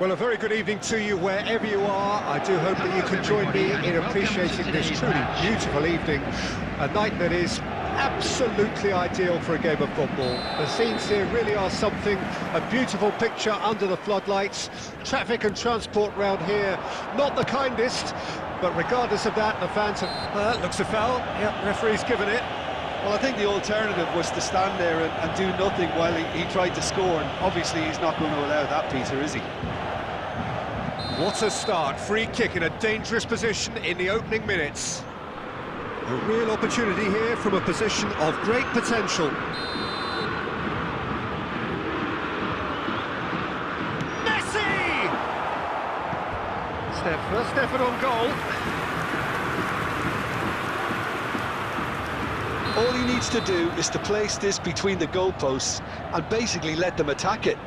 Well, a very good evening to you wherever you are. I do hope that you can join me in appreciating this truly beautiful evening, a night that is absolutely ideal for a game of football. The scenes here really are something, a beautiful picture under the floodlights. Traffic and transport round here, not the kindest, but regardless of that, the fans have... looks a foul. Yep, referee's given it. Well, I think the alternative was to stand there and do nothing while he tried to score, and obviously he's not going to allow that, Peter, is he? What a start. Free kick in a dangerous position in the opening minutes. A real opportunity here from a position of great potential. Messi! First effort on goal. All he needs to do is to place this between the goalposts and basically let them attack it.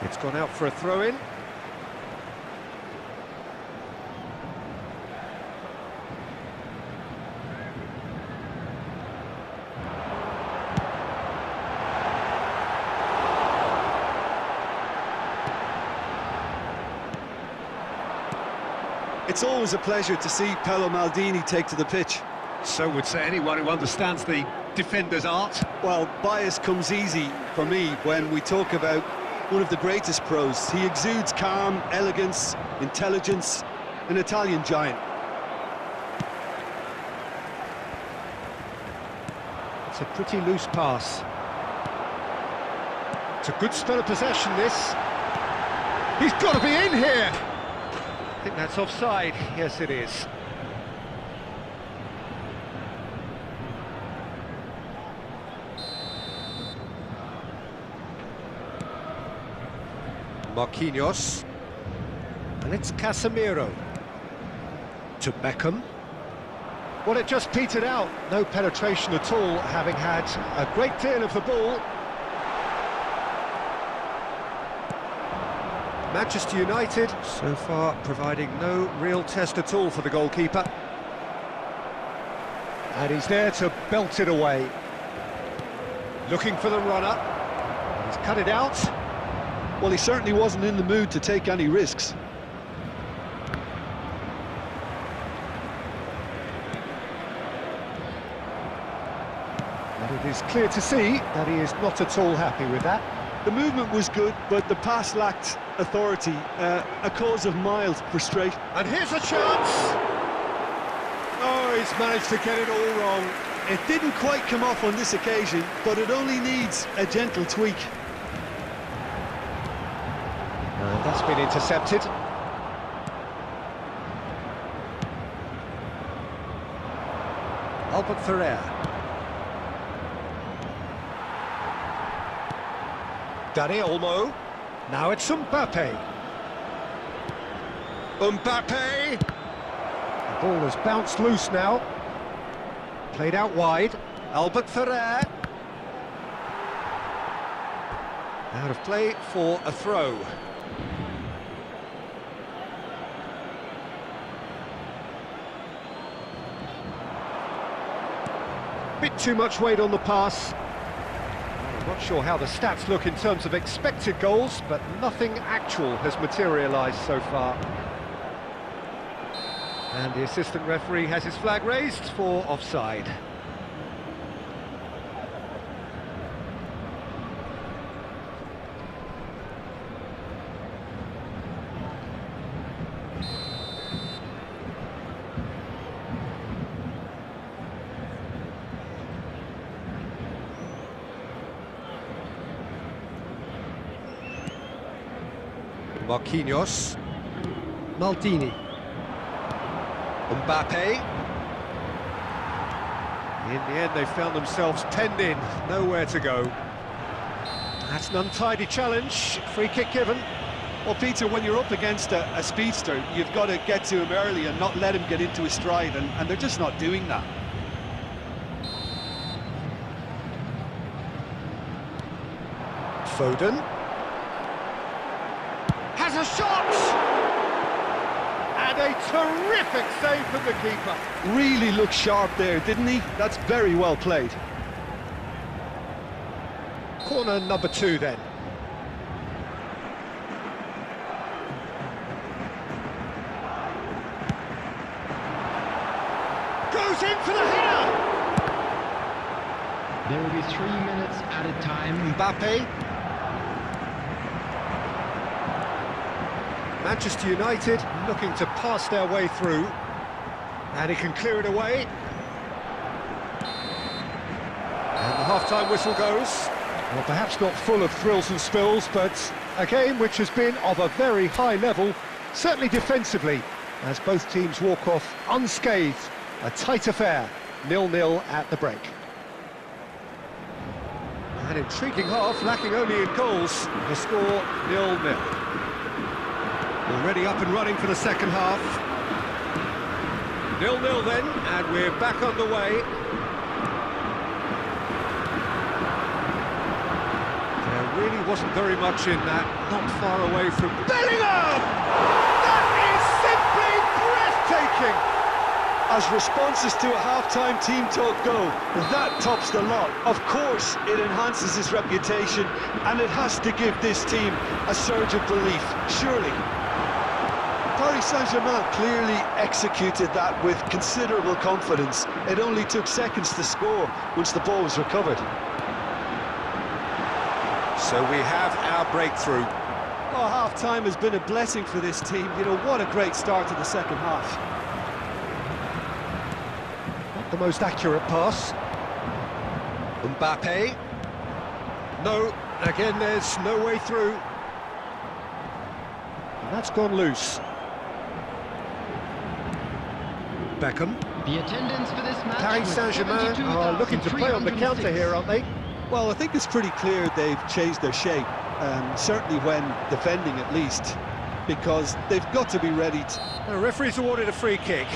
It's gone out for a throw-in. It's always a pleasure to see Paolo Maldini take to the pitch. So would say anyone who understands the defender's art. Well, bias comes easy for me when we talk about one of the greatest pros. He exudes calm, elegance, intelligence, an Italian giant. It's a pretty loose pass. It's a good spell of possession, this. He's got to be in here! I think that's offside. Yes, it is. Marquinhos. And it's Casemiro. To Beckham. Well, it just petered out. No penetration at all, having had a great deal of the ball. Manchester United, so far, providing no real test at all for the goalkeeper. And he's there to belt it away. Looking for the runner. He's cut it out. Well, he certainly wasn't in the mood to take any risks. And it is clear to see that he is not at all happy with that. The movement was good, but the pass lacked authority, a cause of mild frustration. And here's a chance! Oh, he's managed to get it all wrong. It didn't quite come off on this occasion, but it only needs a gentle tweak. And that's been intercepted. Albert Ferrer. Dani Olmo. Now it's Mbappe. Mbappe! The ball has bounced loose now. Played out wide. Albert Ferrer. Out of play for a throw. Bit too much weight on the pass. I'm not sure how the stats look in terms of expected goals, but nothing actual has materialised so far. And the assistant referee has his flag raised for offside. Marquinhos. Maldini. Mbappe. In the end, they found themselves penned in, nowhere to go. That's an untidy challenge, free kick given. Well, Peter, when you're up against a speedster, you've got to get to him early and not let him get into his stride, and they're just not doing that. Foden. Has a shot! And a terrific save from the keeper. Really looked sharp there, didn't he? That's very well played. Corner number 2 then. Goes in for the header! There will be 3 minutes added time. Mbappe. Manchester United looking to pass their way through. And he can clear it away. And the half-time whistle goes. Well, perhaps not full of thrills and spills, but a game which has been of a very high level, certainly defensively, as both teams walk off unscathed. A tight affair, 0-0 at the break. An intriguing half, lacking only in goals. The score 0-0. Already up and running for the second half. 0-0 then, and we're back on the way. There really wasn't very much in that, not far away from Bellingham! That is simply breathtaking! As responses to a half-time team talk go, that tops the lot. Of course, it enhances his reputation, and it has to give this team a surge of belief, surely. Paris Saint-Germain clearly executed that with considerable confidence. It only took seconds to score once the ball was recovered. So we have our breakthrough. Oh, half-time has been a blessing for this team. You know, what a great start to the second half. Not the most accurate pass. Mbappe. No, again, there's no way through. And that's gone loose. Beckham. The attendance for this match Paris Saint-Germain are looking to play on the counter here, aren't they? Well, I think it's pretty clear they've changed their shape, certainly when defending at least, because they've got to be ready to... The referee's awarded a free kick.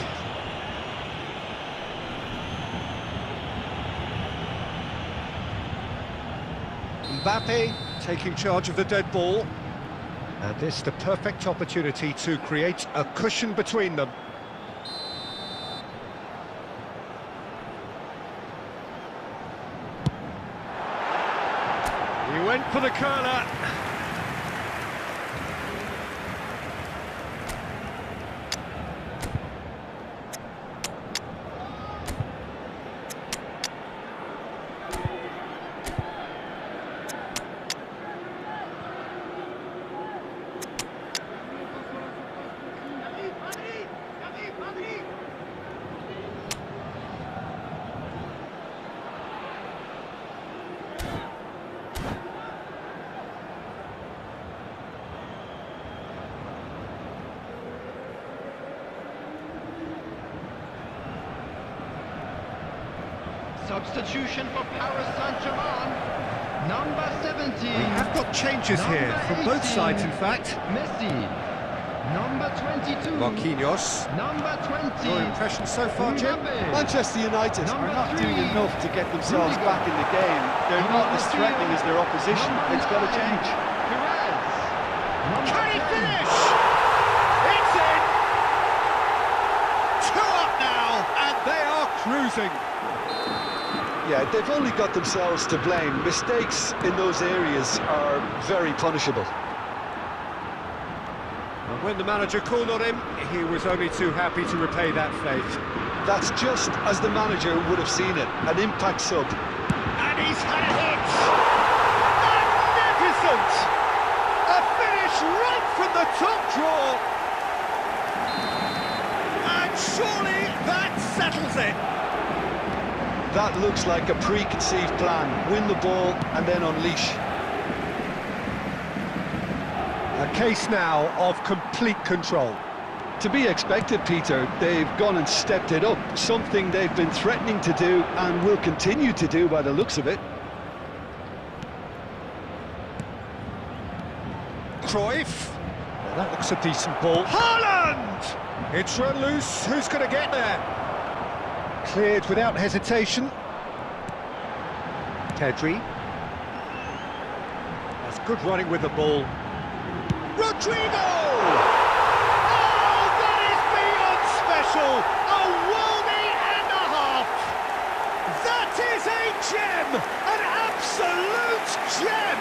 Mbappe taking charge of the dead ball. And this the perfect opportunity to create a cushion between them. He went for the curler. Substitution for Paris Saint-Germain. Number 17. We have got changes here from both sides, in fact. Messi. Number 22. Marquinhos. Number 20. Your impression so far, Jim? Manchester United are not Number doing 3. enough to get themselves back in the game. They're not as threatening as their opposition. It's got to change. Can he finish? It's in! 2 up now, and they are cruising. Yeah, they've only got themselves to blame. Mistakes in those areas are very punishable. And when the manager called on him, he was only too happy to repay that faith. That's just as the manager would have seen it, an impact sub. And he's had a hit! Magnificent! A finish right from the top draw! And surely that settles it! That looks like a preconceived plan. Win the ball and then unleash. A case now of complete control. To be expected, Peter. They've gone and stepped it up. Something they've been threatening to do and will continue to do by the looks of it. Cruyff. Well, that looks a decent ball. Haaland! It's run loose. Who's going to get there? Cleared without hesitation. Pedri. That's good running with the ball. Rodrigo! Oh, that is whistle, a worldie and a half. That is a gem, an absolute gem.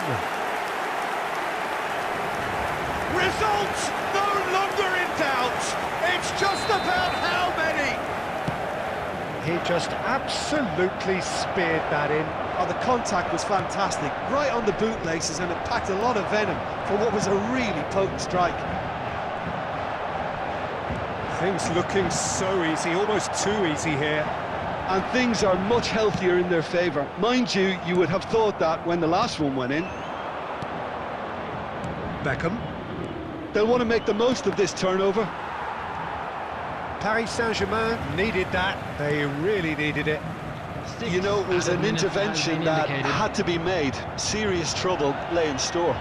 Result no longer in doubt. It's just about how many. He just absolutely speared that in. Oh, the contact was fantastic, right on the bootlaces, and it packed a lot of venom for what was a really potent strike. Things looking so easy, almost too easy here. And things are much healthier in their favour. Mind you, you would have thought that when the last one went in. Beckham. They'll want to make the most of this turnover. Paris Saint-Germain needed that. They really needed it. You know, it was an intervention that had to be made. Serious trouble lay in store.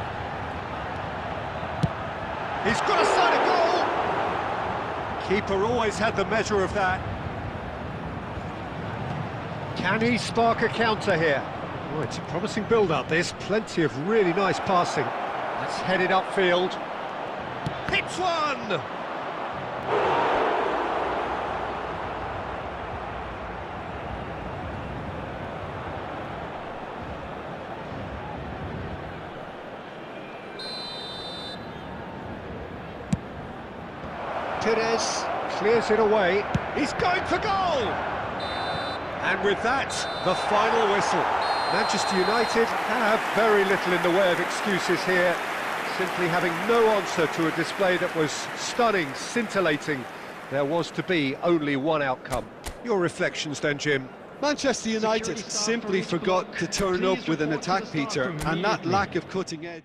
He's got a sight of goal! Keeper always had the measure of that. Can he spark a counter here? Oh, it's a promising build-up, this. Plenty of really nice passing. Let's head it upfield. Hits one! Perez clears it away. He's going for goal! And with that, the final whistle. Manchester United have very little in the way of excuses here, simply having no answer to a display that was stunning, scintillating. There was to be only one outcome. Your reflections then, Jim? Manchester United simply forgot to turn up with an attack, Peter, and that lack of cutting edge.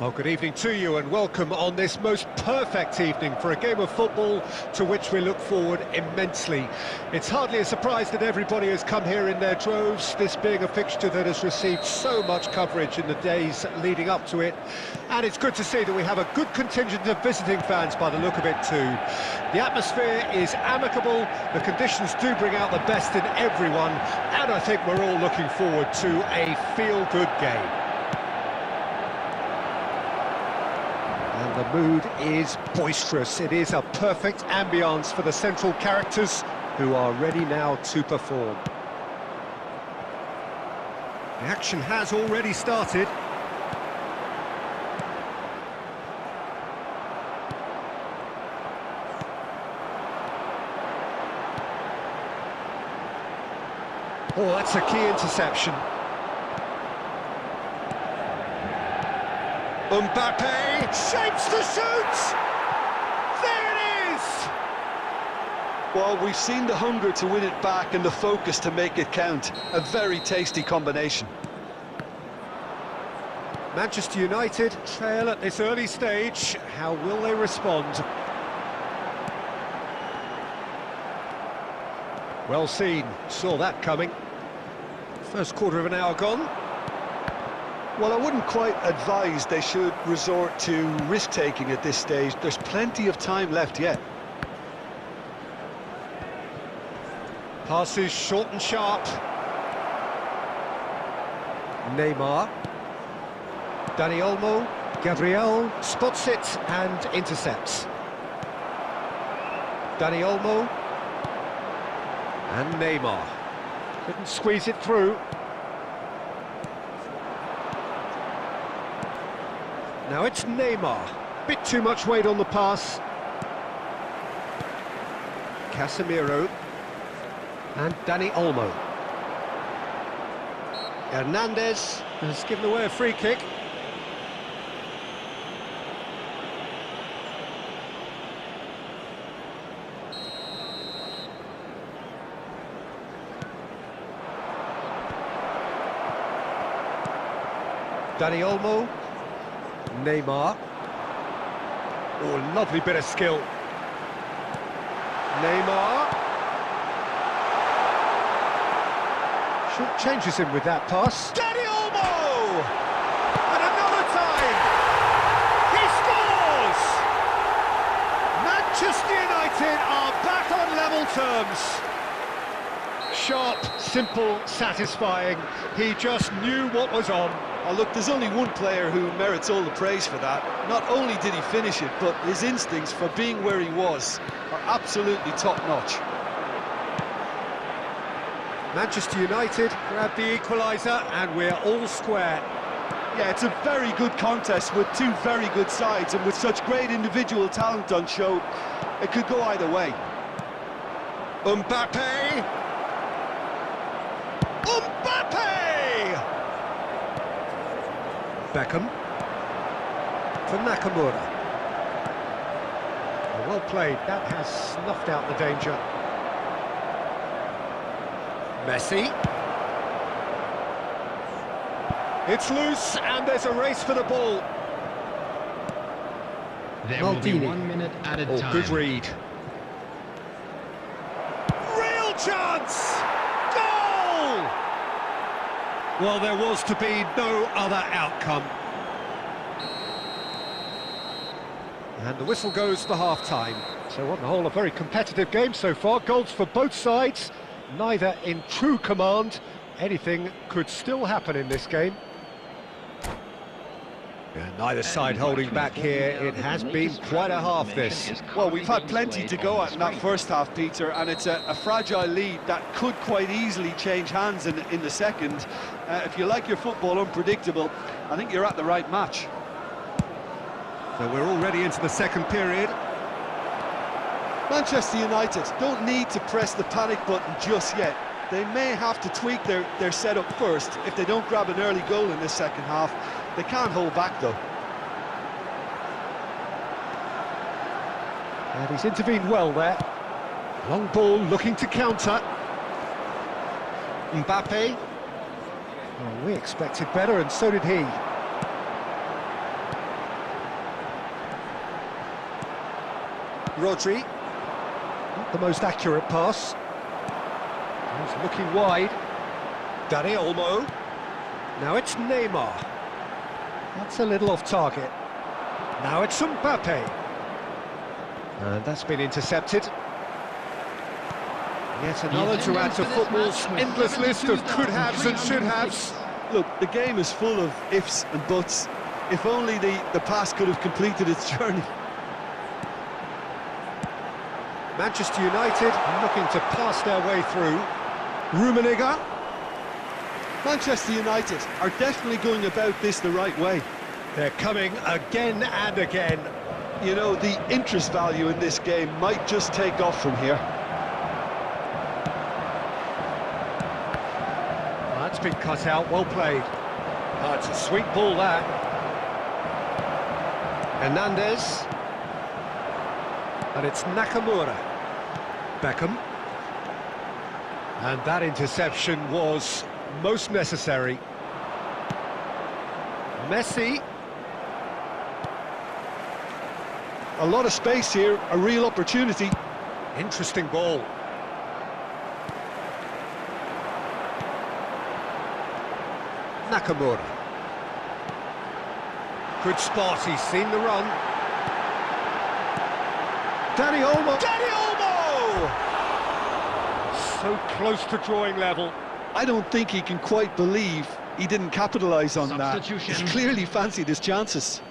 Well, good evening to you and welcome on this most perfect evening for a game of football to which we look forward immensely. It's hardly a surprise that everybody has come here in their droves, this being a fixture that has received so much coverage in the days leading up to it. And it's good to see that we have a good contingent of visiting fans by the look of it too. The atmosphere is amicable, the conditions do bring out the best in everyone, and I think we're all looking forward to a feel-good game. And the mood is boisterous. It is a perfect ambience for the central characters who are ready now to perform. The action has already started. Oh, that's a key interception. Mbappe shapes the shoot! There it is! Well, we've seen the hunger to win it back and the focus to make it count. A very tasty combination. Manchester United trail at this early stage. How will they respond? Well seen, saw that coming. First quarter of an hour gone. Well, I wouldn't quite advise they should resort to risk-taking at this stage. There's plenty of time left yet. Passes short and sharp. Neymar. Dani Olmo. Gabriel spots it and intercepts. Dani Olmo. And Neymar. Couldn't squeeze it through. Now it's Neymar. Bit too much weight on the pass. Casemiro. And Dani Olmo. Hernandez has given away a free kick. Dani Olmo. Neymar. Oh, lovely bit of skill. Neymar. Short changes him with that pass. Dani Olmo! And another time! He scores! Manchester United are back on level terms. Sharp, simple, satisfying. He just knew what was on. Oh, look, there's only one player who merits all the praise for that. Not only did he finish it, but his instincts for being where he was are absolutely top-notch. Manchester United grab the equaliser and we're all square. Yeah, it's a very good contest with two very good sides, and with such great individual talent on show, it could go either way. Mbappe! Mbappe! Beckham for Nakamura. Well played, that has snuffed out the danger. Messi. It's loose and there's a race for the ball. There will be 1 minute added time. Good read. Real chance! Goal! Well, there was to be no other outcome. And the whistle goes for half-time. So on the whole, a very competitive game so far. Goals for both sides, neither in true command. Anything could still happen in this game. And neither side holding back here. It has been quite a half, this. Well, we've had plenty to go at in that first half, Peter, and it's a fragile lead that could quite easily change hands in the second. If you like your football unpredictable, I think you're at the right match. So we're already into the second period. Manchester United don't need to press the panic button just yet. They may have to tweak their setup first if they don't grab an early goal in this second half. They can't hold back, though. And he's intervened well there. Long ball looking to counter. Mbappe. Well, we expected better, and so did he. Rodri. Not the most accurate pass. He's looking wide. Dani Olmo. Now it's Neymar. That's a little off target. Now it's Mbappe. And that's been intercepted. Yet another to add to football's endless list of could-haves and should-haves. Look, the game is full of ifs and buts. If only the pass could have completed its journey. Manchester United looking to pass their way through. Rummenigge. Manchester United are definitely going about this the right way. They're coming again and again. You know, the interest value in this game might just take off from here. That's been cut out, well played. Oh, it's a sweet ball, that. Hernandez. And it's Nakamura. Beckham. And that interception was most necessary. Messi. A lot of space here, a real opportunity. Interesting ball. Nakamura. Good spot, he's seen the run. Dani Olmo! Dani Olmo! So close to drawing level. I don't think he can quite believe he didn't capitalise on that. He clearly fancied his chances.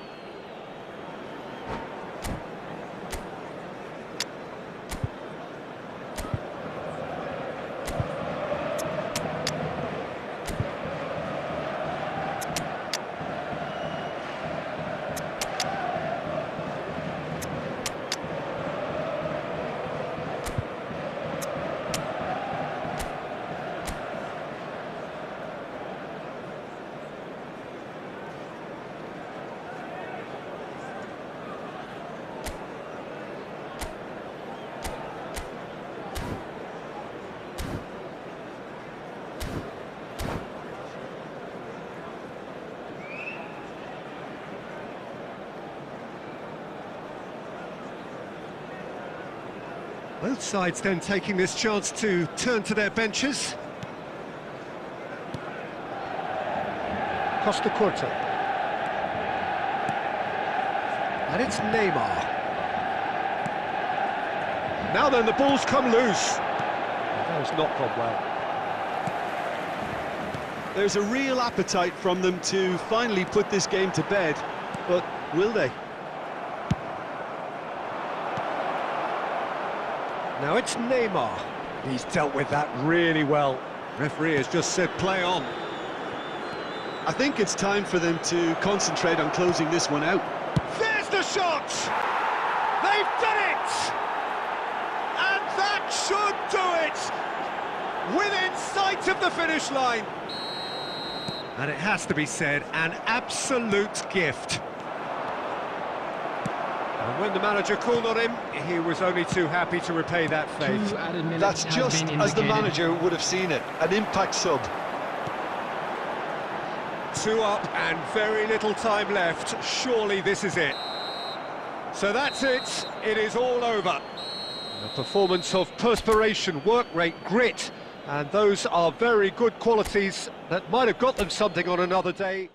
Both sides then taking this chance to turn to their benches. Costa Curta. And it's Neymar. Now then, the ball's come loose. That has not gone well. There's a real appetite from them to finally put this game to bed, but will they? Now it's Neymar. He's dealt with that really well. Referee has just said play on. I think it's time for them to concentrate on closing this one out. There's the shot! They've done it! And that should do it! Within sight of the finish line. And it has to be said, an absolute gift. And when the manager called on him, he was only too happy to repay that faith. That's just as the manager would have seen it, an impact sub. 2 up and very little time left. Surely this is it. So that's it. It is all over. A performance of perspiration, work rate, grit, and those are very good qualities that might have got them something on another day.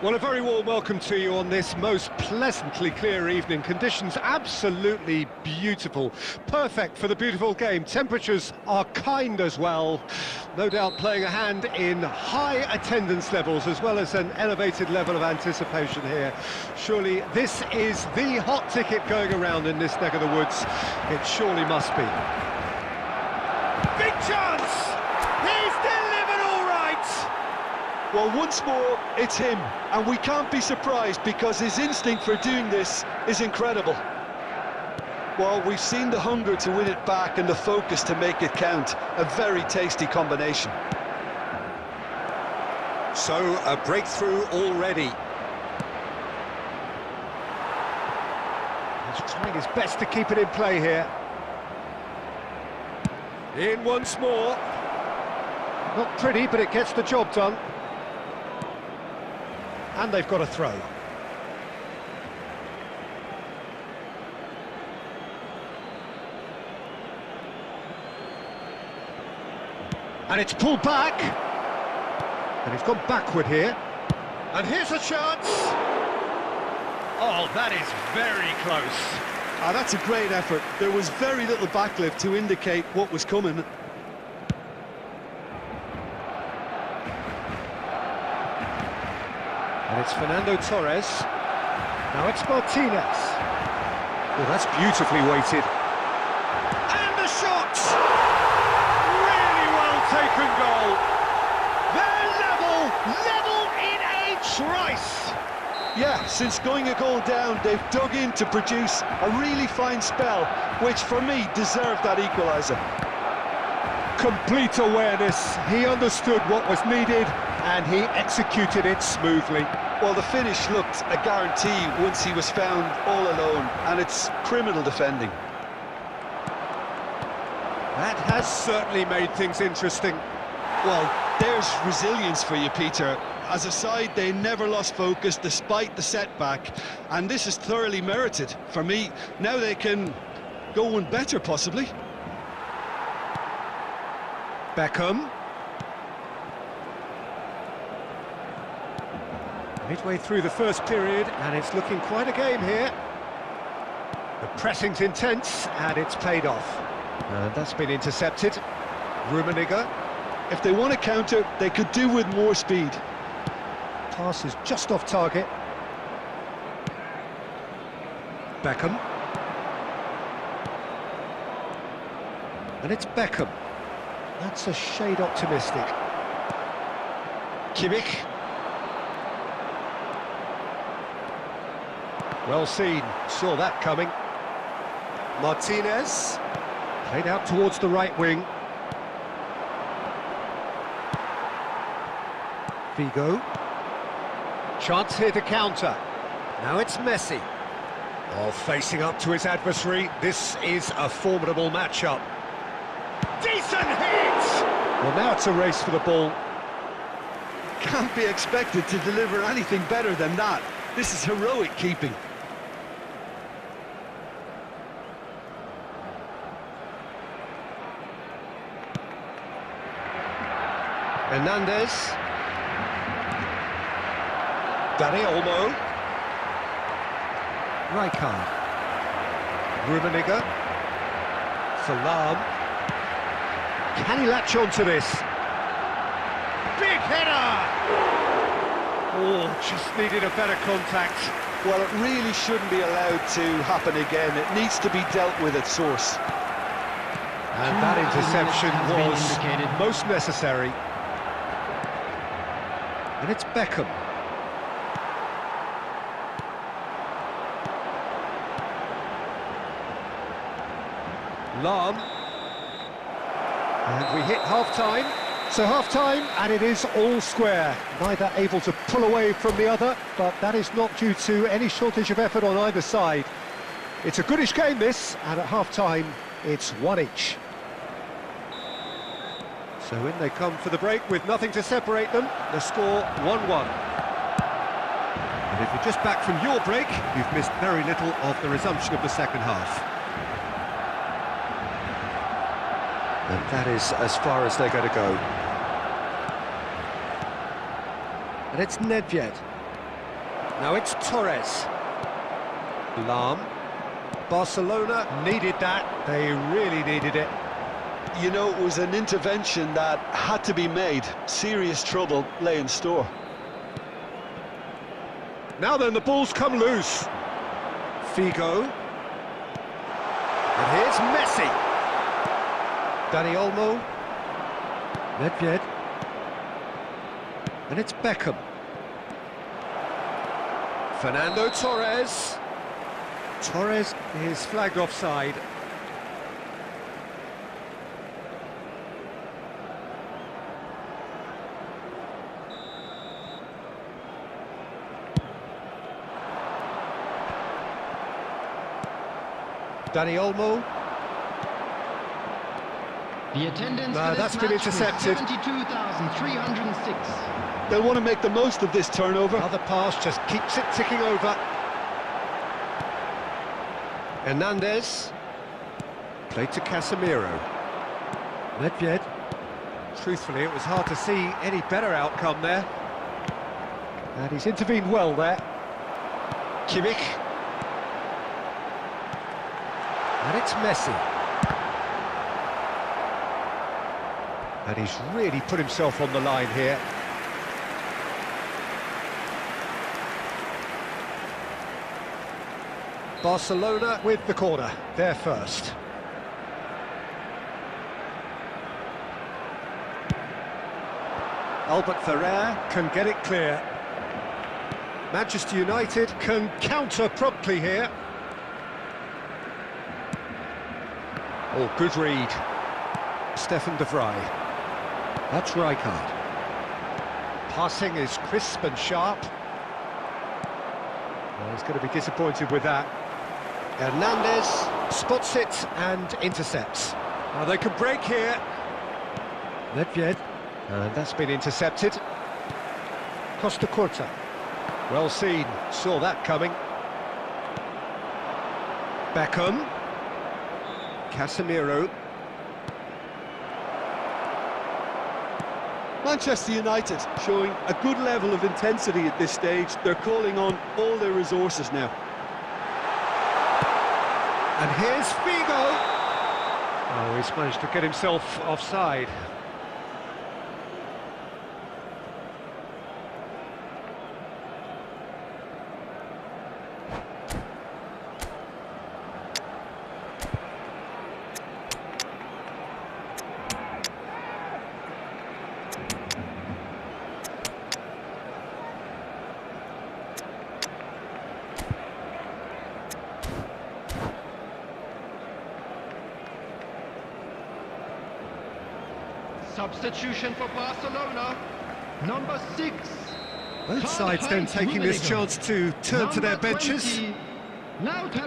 Well, a very warm welcome to you on this most pleasantly clear evening. Conditions absolutely beautiful. Perfect for the beautiful game. Temperatures are kind as well. No doubt playing a hand in high attendance levels as well as an elevated level of anticipation here. Surely this is the hot ticket going around in this neck of the woods. It surely must be. Big chance! He's delivered all right! Well, once more, it's him, and we can't be surprised because his instinct for doing this is incredible. Well, we've seen the hunger to win it back and the focus to make it count. A very tasty combination. So, a breakthrough already. He's trying his best to keep it in play here. In once more. Not pretty, but it gets the job done. And they've got a throw. And it's pulled back. And he's gone backward here. And here's a chance. Oh, that is very close. Ah, that's a great effort. There was very little backlift to indicate what was coming. And it's Fernando Torres. Now it's Martinez. Oh, that's beautifully weighted. And the shot! Really well taken goal. They're level in a trice. Yeah, since going a goal down, they've dug in to produce a really fine spell, which for me deserved that equaliser. Complete awareness. He understood what was needed and he executed it smoothly. Well, the finish looked a guarantee once he was found all alone, and it's criminal defending. That has certainly made things interesting. Well, there's resilience for you, Peter. As a side, they never lost focus despite the setback, and this is thoroughly merited. For me, now they can go one better, possibly. Beckham. Midway through the first period, and it's looking quite a game here. The pressing's intense, and it's paid off. And that's been intercepted. Rummenigge. If they want to counter, they could do with more speed. Pass is just off target. Beckham. And it's Beckham. That's a shade optimistic. Kimmich. Well seen, saw that coming. Martinez. Played out towards the right wing. Figo. Chance here to counter. Now it's Messi. Oh, facing up to his adversary. This is a formidable matchup. Decent hit! Well, now it's a race for the ball. Can't be expected to deliver anything better than that. This is heroic keeping. Hernandez. Dani Olmo. Rijkaard. Rummenigge. Salam. Can he latch on to this? Big header! Oh, just needed a better contact. Well, it really shouldn't be allowed to happen again. It needs to be dealt with at source. And that interception was most necessary. And it's Beckham. Lahm. And we hit half-time. So half-time, and it is all square. Neither able to pull away from the other, but that is not due to any shortage of effort on either side. It's a goodish game, this, and at half-time, it's one each. So in they come for the break with nothing to separate them. The score 1-1. And if you're just back from your break, you've missed very little of the resumption of the second half. And that is as far as they're going to go. And it's Nedved. Now it's Torres. Lam. Barcelona needed that. They really needed it. You know, it was an intervention that had to be made. Serious trouble lay in store. Now then, the ball's come loose. Figo. And here's Messi. Dani Olmo. Nedved. And it's Beckham. Fernando Torres. Torres is flagged offside. Dani Olmo. The attendance No, for this that's been match was intercepted. 72,306. They'll want to make the most of this turnover. Another pass just keeps it ticking over. Hernandez. Played to Casemiro. Nedved. Truthfully, it was hard to see any better outcome there. And he's intervened well there. Kimmich. And it's Messi. And he's really put himself on the line here. Barcelona with the corner, they're first. Albert Ferrer can get it clear. Manchester United can counter promptly here. Oh, good read. Stefan de Vrij. That's Rijkaard. Passing is crisp and sharp. Well, he's going to be disappointed with that. Hernandez spots it and intercepts. Now they can break here. Nedved. And that's been intercepted. Costa Curta. Well seen. Saw that coming. Beckham. Casemiro. Manchester United showing a good level of intensity at this stage. They're calling on all their resources now. And here's Figo. Oh, he's managed to get himself offside. Substitution for Barcelona, number 6. Both sides then taking this chance to turn to their benches.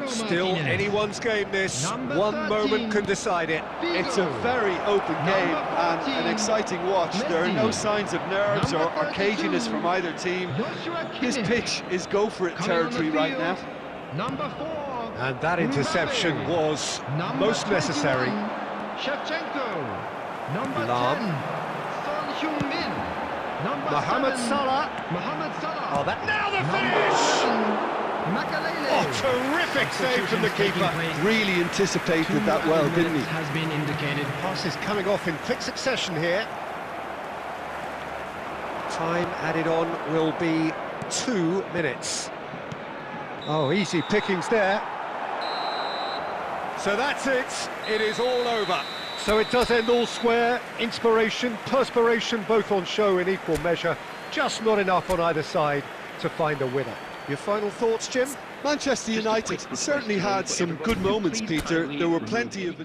Still anyone's game this. One moment can decide it. It's a very open game and an exciting watch. There are no signs of nerves or caginess from either team. This pitch is go-for-it territory right now. Number 4. And that interception was most necessary. Shevchenko. Number Lam. 10. Son Heung-min. Number Mohamed 7. Salah. Mohamed Salah. Oh, that now the Number finish! 7. Makalele. Oh, terrific save from the keeper. Really anticipated that well, didn't he? Has been indicated. Pass is coming off in quick succession here. Time added on will be 2 minutes. Oh, easy pickings there. So that's it. It is all over. So it does end all square. Inspiration, perspiration, both on show in equal measure. Just not enough on either side to find a winner. Your final thoughts, Jim? Manchester United certainly had some good moments, Peter. There were plenty of...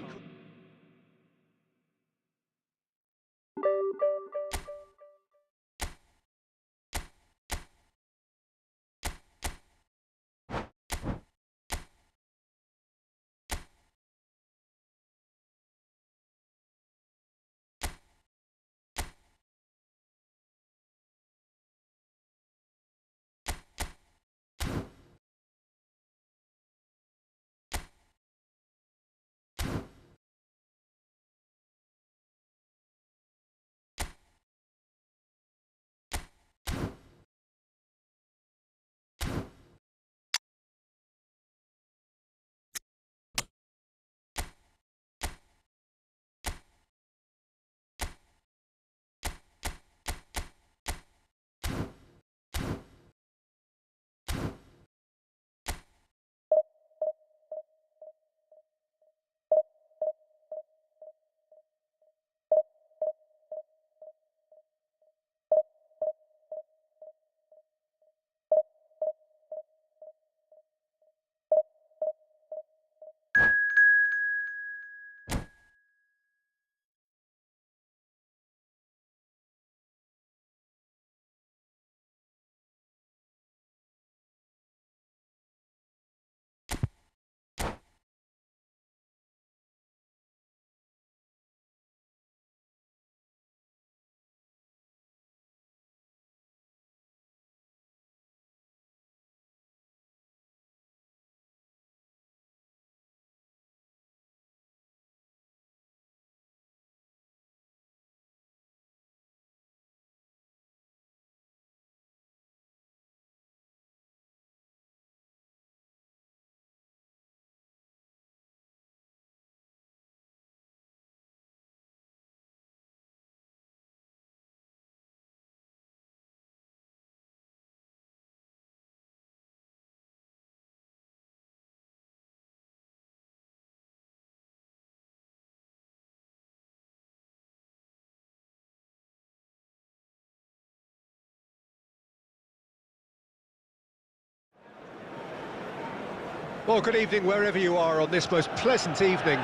Well, good evening wherever you are on this most pleasant evening.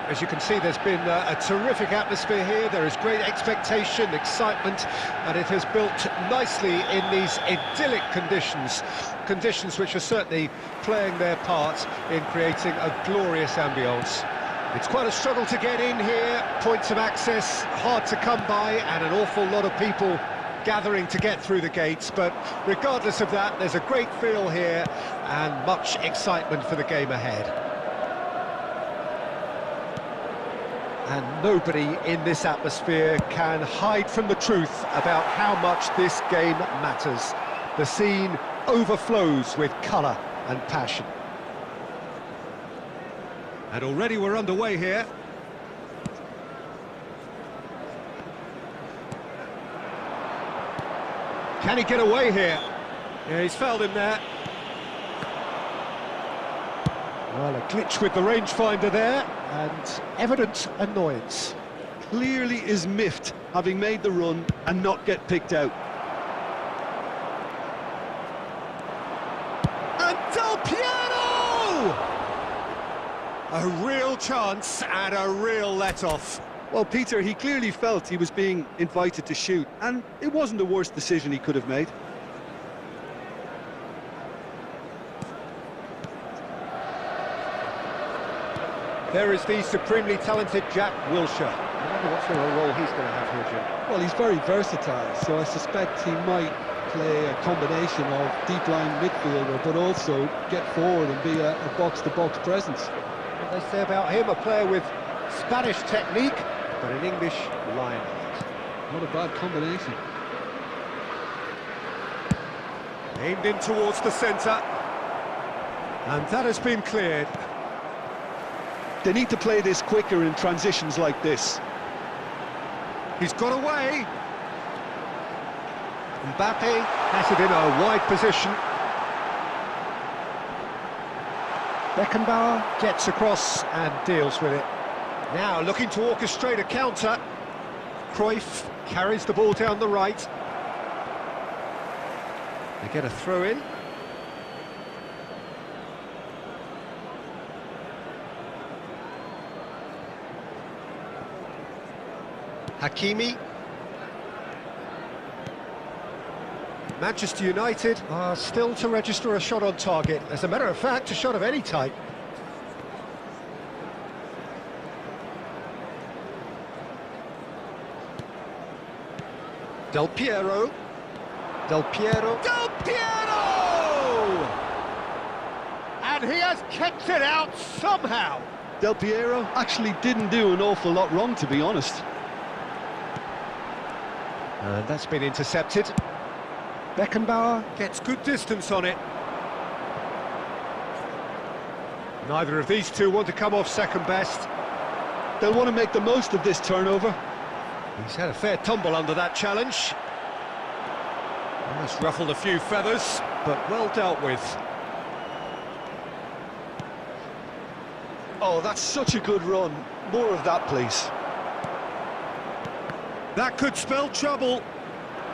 As you can see, there's been a terrific atmosphere here. There is great expectation, excitement, and it has built nicely in these idyllic conditions. Conditions which are certainly playing their part in creating a glorious ambience. It's quite a struggle to get in here, points of access hard to come by, and an awful lot of people gathering to get through the gates, but regardless of that, there's a great feel here and much excitement for the game ahead. And nobody in this atmosphere can hide from the truth about how much this game matters. The scene overflows with colour and passion. And already we're underway here. Can he get away here? Yeah, he's fouled him there. Well, a glitch with the rangefinder there, and evident annoyance. Clearly is miffed, having made the run and not get picked out. And Del Piero! A real chance and a real let-off. Well, Peter, he clearly felt he was being invited to shoot, and it wasn't the worst decision he could have made. There is the supremely talented Jack Wilshere. I wonder what sort of role he's going to have here, Jim. Well, he's very versatile, so I suspect he might play a combination of deep-line midfielder, but also get forward and be a box-to-box presence. What they say about him, a player with Spanish technique, but an English line. Not a bad combination. Aimed in towards the centre. And that has been cleared. They need to play this quicker in transitions like this. He's got away. Mbappe has it in a wide position. Beckenbauer gets across and deals with it. Now looking to orchestrate a counter. Cruyff carries the ball down the right. They get a throw in. Hakimi. Manchester United are still to register a shot on target. As a matter of fact, a shot of any type. Del Piero. Del Piero. Del Piero! And he has kept it out somehow. Del Piero actually didn't do an awful lot wrong, to be honest. And that's been intercepted. Beckenbauer gets good distance on it. Neither of these two want to come off second best. They'll want to make the most of this turnover. He's had a fair tumble under that challenge. Almost ruffled a few feathers, but well dealt with. Oh, that's such a good run. More of that, please. That could spell trouble.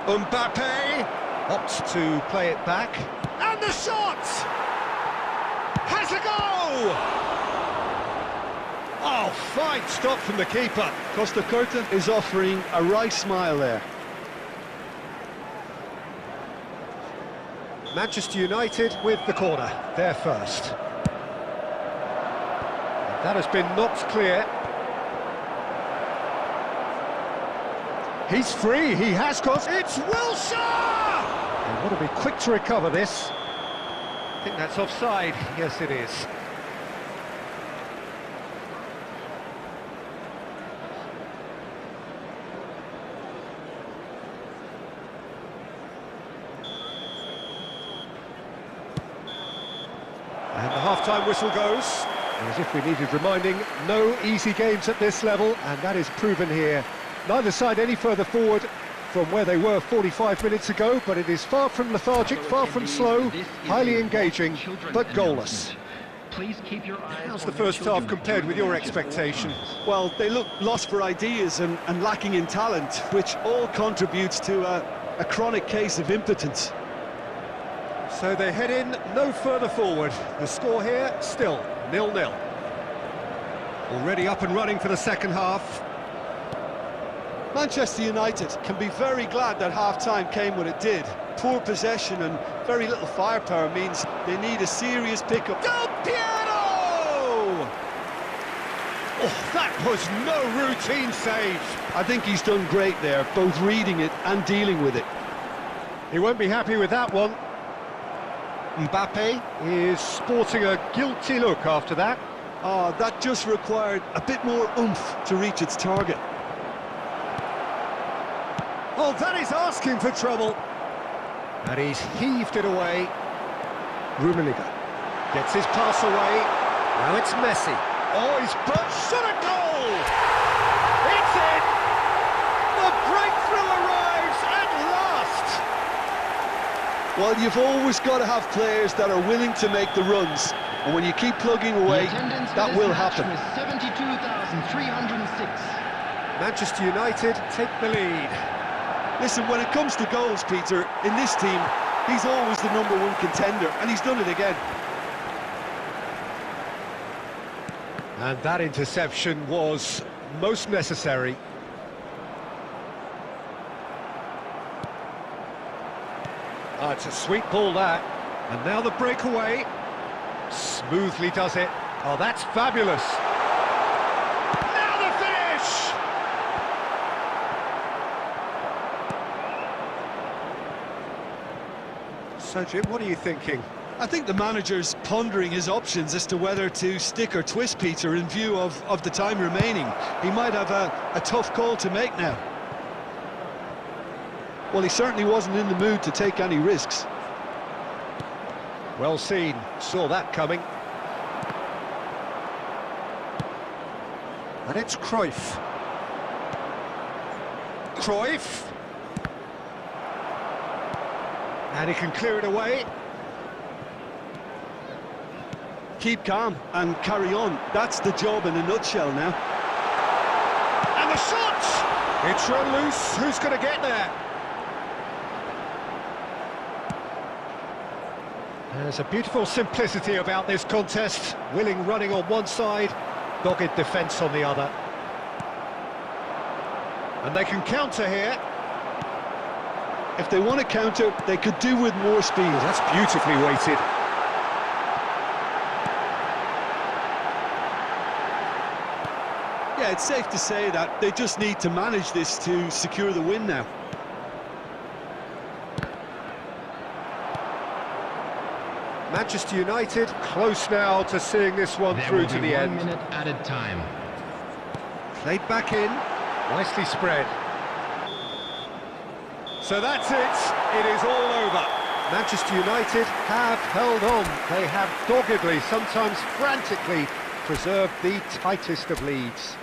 Mbappe opts to play it back. And the shot! Has a go! Oh, fine stop from the keeper. Costa Curta is offering a right smile there. Manchester United with the corner, there first. And that has been knocked clear. He's free, he has got... It's Wilshere! And want to be quick to recover this. I think that's offside. Yes, it is. And the half-time whistle goes. As if we needed reminding, no easy games at this level, and that is proven here. Neither side any further forward from where they were 45 minutes ago, but it is far from lethargic, far from slow, highly engaging, but goalless. Please keep your eyes. How's the first half compared with your expectation? Well, they look lost for ideas and lacking in talent, which all contributes to a chronic case of impotence. So they head in no further forward. The score here, still 0-0. Already up and running for the second half. Manchester United can be very glad that half-time came when it did. Poor possession and very little firepower means they need a serious pickup. Del Piero! Oh, that was no routine save. I think he's done great there, both reading it and dealing with it. He won't be happy with that one. Mbappe is sporting a guilty look after that. Oh, that just required a bit more oomph to reach its target. Oh, that is asking for trouble. And he's heaved it away. Rummenigge gets his pass away. Now it's Messi. Oh, he's shot a goal! It's in! The breakthrough arrives at last! Well, you've always got to have players that are willing to make the runs. And when you keep plugging away, that will happen. 72,306. Manchester United take the lead. Listen, when it comes to goals, Peter, in this team, he's always the #1 contender, and he's done it again. And that interception was most necessary. Oh, it's a sweet ball, that. And now the breakaway. Smoothly does it. Oh, that's fabulous. Now the finish! So, Jim, what are you thinking? I think the manager's pondering his options as to whether to stick or twist, Peter, in view of the time remaining. He might have a tough call to make now. Well, he certainly wasn't in the mood to take any risks. Well seen, saw that coming. And it's Cruyff. Cruyff. And he can clear it away. Keep calm and carry on. That's the job in a nutshell now. And the shot! It's run loose. Who's going to get there? There's a beautiful simplicity about this contest. Willing running on one side, dogged defence on the other. And they can counter here. If they want to counter, they could do with more speed. That's beautifully weighted. Yeah, it's safe to say that they just need to manage this to secure the win now. Manchester United close now to seeing this one through to the end. 1 minute added time. Played back in, nicely spread. So that's it, it is all over. Manchester United have held on. They have doggedly, sometimes frantically, preserved the tightest of leads.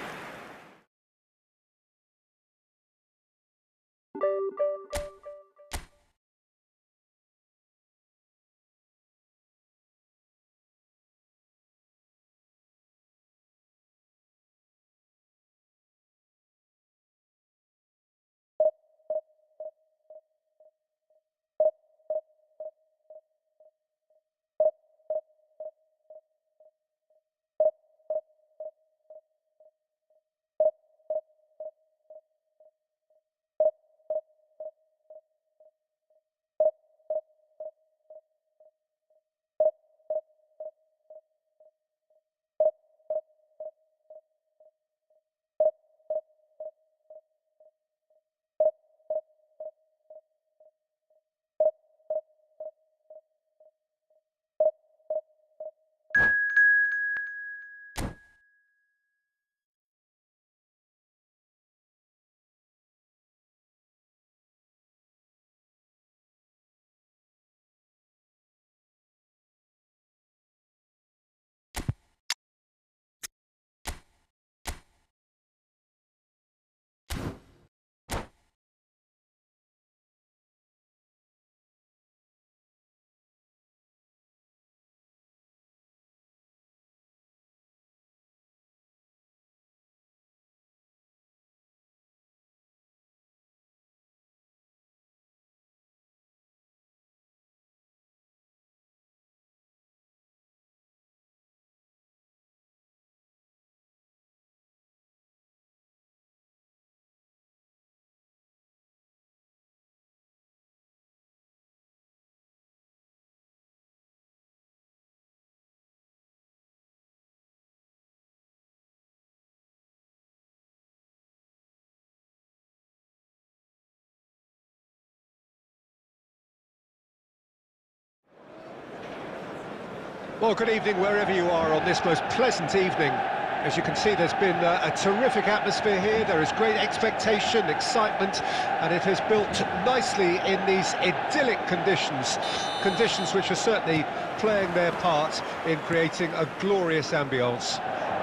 Well, good evening wherever you are on this most pleasant evening. As you can see, there's been a terrific atmosphere here. There is great expectation, excitement, and it has built nicely in these idyllic conditions. Conditions which are certainly playing their part in creating a glorious ambience.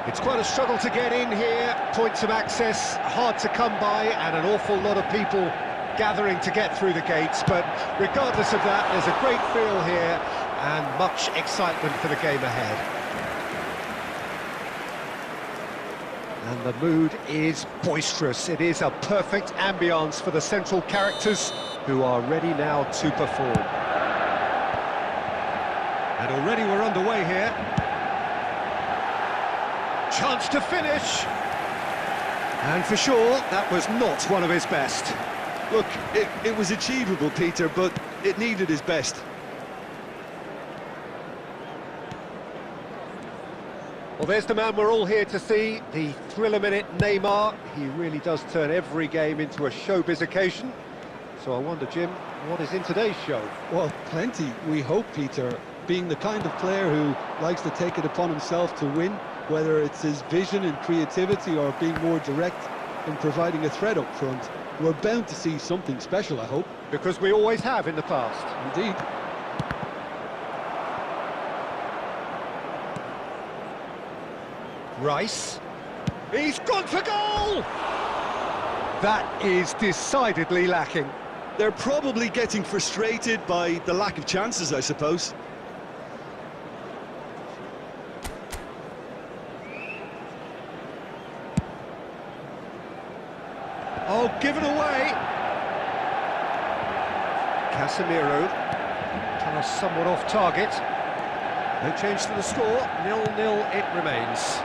It's quite a struggle to get in here, points of access hard to come by, and an awful lot of people gathering to get through the gates. But regardless of that, there's a great feel here and much excitement for the game ahead. And the mood is boisterous. It is a perfect ambience for the central characters who are ready now to perform. And already we're underway here. Chance to finish. And for sure, that was not one of his best. Look, it was achievable, Peter, but it needed his best. Well, there's the man we're all here to see, the thriller-minute Neymar. He really does turn every game into a showbiz occasion. So I wonder, Jim, what is in today's show? Well, plenty, we hope, Peter. Being the kind of player who likes to take it upon himself to win, whether it's his vision and creativity or being more direct in providing a threat up front, we're bound to see something special, I hope. Because we always have in the past. Indeed. Rice, he's gone for goal! That is decidedly lacking. They're probably getting frustrated by the lack of chances, I suppose. Oh, given away! Casemiro, kind of somewhat off target. No change to the score, 0-0 it remains.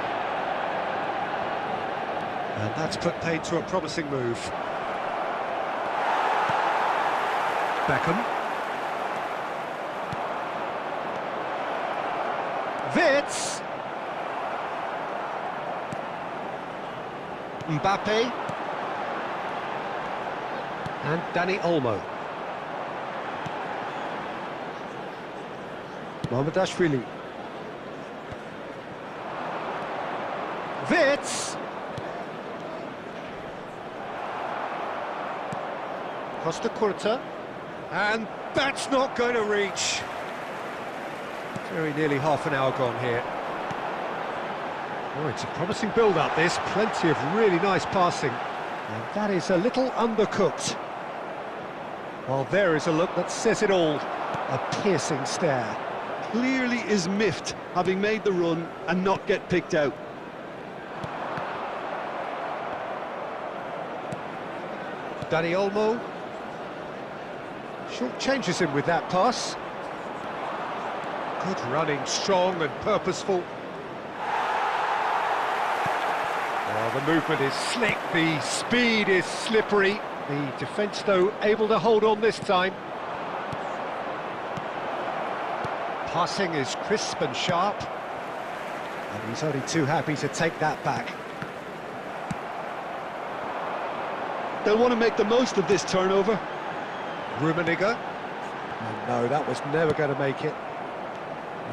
And that's put paid to a promising move. Beckham. Wits. Mbappe. And Dani Olmo. Mohamedashvili. Wits. Costa Curta, and that's not going to reach. Very nearly half an hour gone here. Oh, it's a promising build-up, this. Plenty of really nice passing. And that is a little undercooked. Well, there is a look that says it all. A piercing stare. Clearly is miffed, having made the run and not get picked out. Dani Olmo. Short changes him with that pass. Good running, strong and purposeful. Oh, the movement is slick, the speed is slippery. The defence, though, able to hold on this time. Passing is crisp and sharp. And he's only too happy to take that back. They'll want to make the most of this turnover. Rummenigge. Oh, no, that was never going to make it.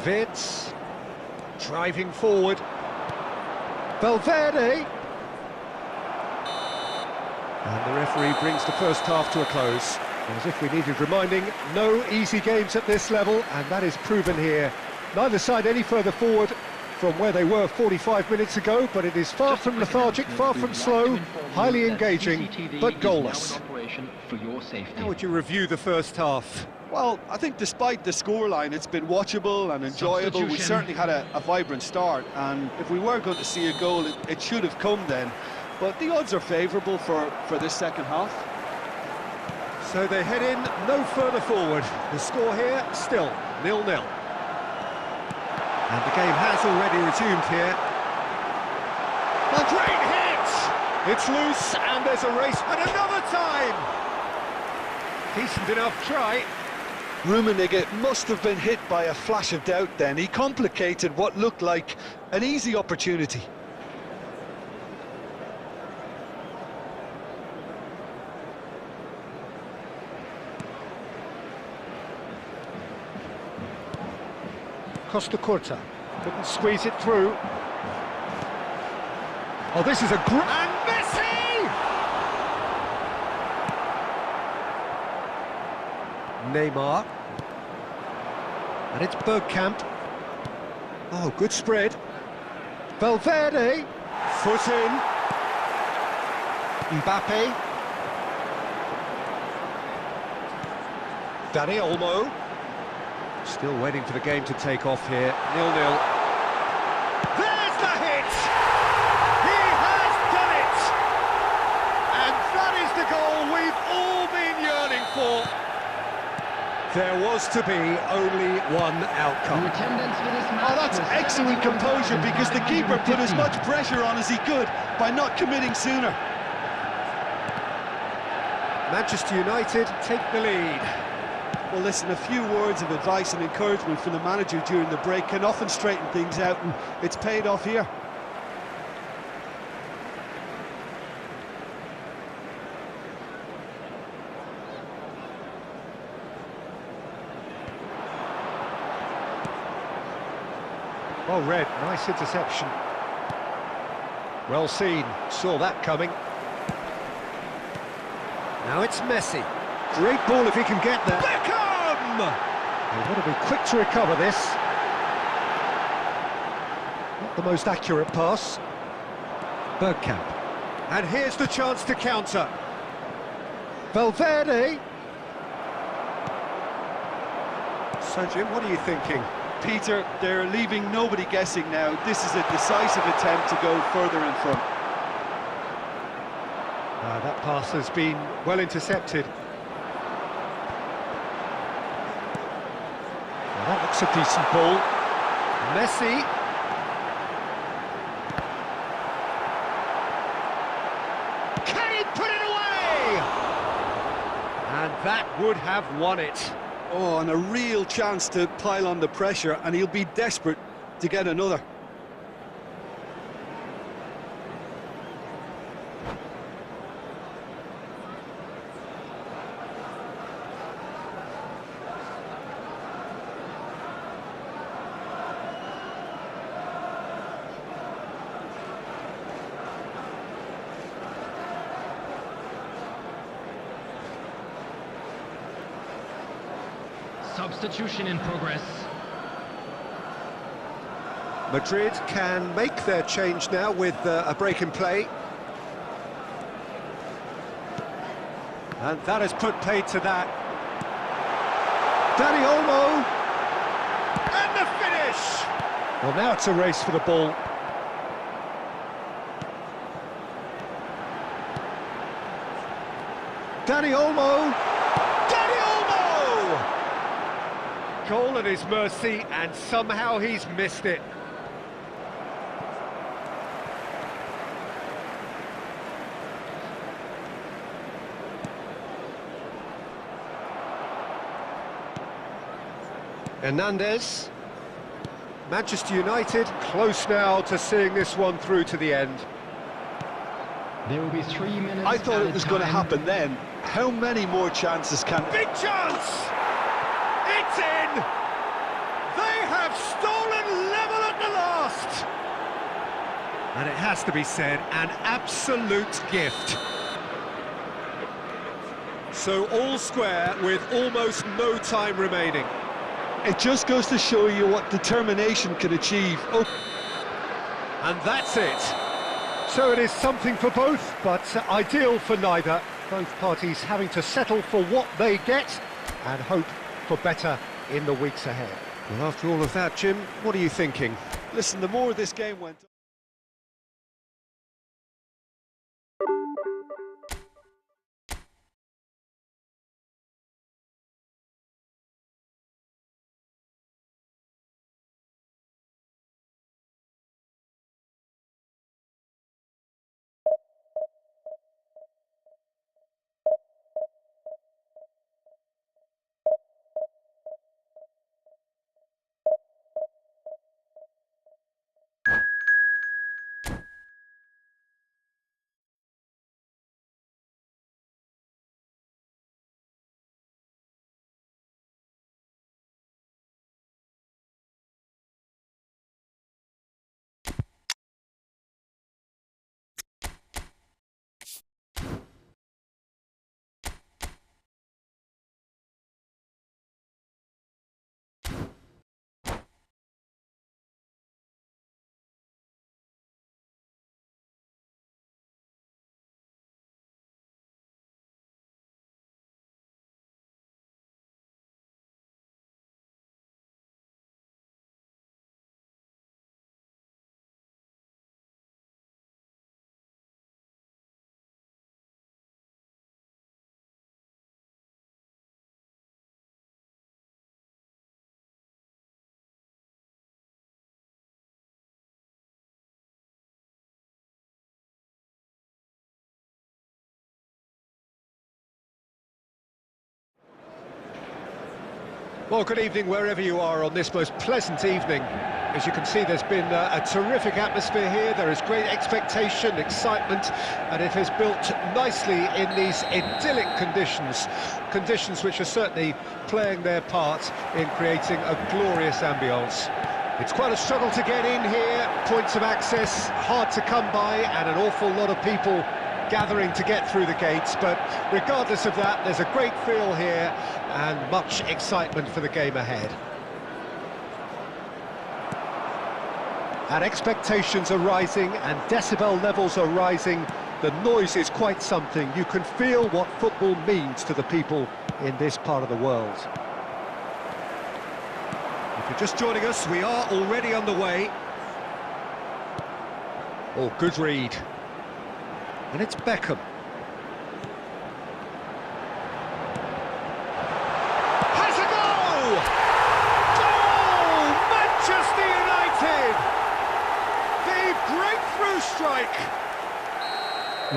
Wits. Driving forward. Valverde. And the referee brings the first half to a close. As if we needed reminding, no easy games at this level, and that is proven here. Neither side any further forward from where they were 45 minutes ago, but it is far from lethargic, far from slow, highly engaging, but goalless. How would you review the first half? Well, I think despite the scoreline, it's been watchable and enjoyable. We certainly had a vibrant start, and if we were going to see a goal, it should have come then. But the odds are favourable for this second half. So they head in no further forward. The score here, still 0-0. And the game has already resumed here. A great hit! It's loose, and there's a race, and another time! Decent enough try. Rummenigge must have been hit by a flash of doubt then. He complicated what looked like an easy opportunity. Costa Curta. Couldn't squeeze it through. Oh, this is a great... And Messi! Neymar. And it's Bergkamp. Oh, good spread. Valverde. Foot in. Mbappe. Dani Olmo. Still waiting for the game to take off here. 0-0. There's the hit! He has done it! And that is the goal we've all been yearning for. There was to be only one outcome. The attendance for this match. Oh, that's excellent composure, because the keeper put as much pressure on as he could by not committing sooner. Manchester United take the lead. Well, listen, a few words of advice and encouragement from the manager during the break can often straighten things out, and it's paid off here. Well read, nice interception. Well seen, saw that coming. Now it's Messi. Great ball if he can get there. Beckham! He'll want to be quick to recover this. Not the most accurate pass. Bergkamp. And here's the chance to counter. Valverde. So, Jim, what are you thinking? Peter, they're leaving nobody guessing now. This is a decisive attempt to go further in front. That pass has been well intercepted. Well, that looks a decent ball. Messi. Can he put it away? And that would have won it. Oh, and a real chance to pile on the pressure, and he'll be desperate to get another. Substitution in progress. Madrid can make their change now with a break in play. And that has put paid to that. Dani Olmo. And the finish! Well, now it's a race for the ball. Dani Olmo. Goal at his mercy, and somehow he's missed it. Hernandez. Manchester United close now to seeing this one through to the end. There will be 3 minutes. I thought it was going to time. happen then. How many more chances can... Big chance! It's in! They have stolen level at the last! And it has to be said, an absolute gift. So all square with almost no time remaining. It just goes to show you what determination can achieve. Oh. And that's it. So it is something for both, but ideal for neither. Both parties having to settle for what they get and hope for better in the weeks ahead. Well, after all of that, Jim, what are you thinking? Listen, the more this game went on... Well, good evening wherever you are on this most pleasant evening. As you can see, there's been a terrific atmosphere here. There is great expectation, excitement, and it has built nicely in these idyllic conditions. Conditions which are certainly playing their part in creating a glorious ambience. It's quite a struggle to get in here, points of access hard to come by, and an awful lot of people gathering to get through the gates, but regardless of that, there's a great feel here and much excitement for the game ahead. And expectations are rising and decibel levels are rising. The noise is quite something. You can feel what football means to the people in this part of the world. If you're just joining us, we are already underway. Oh, good read. And it's Beckham. Has a goal! Goal! Manchester United! The breakthrough strike.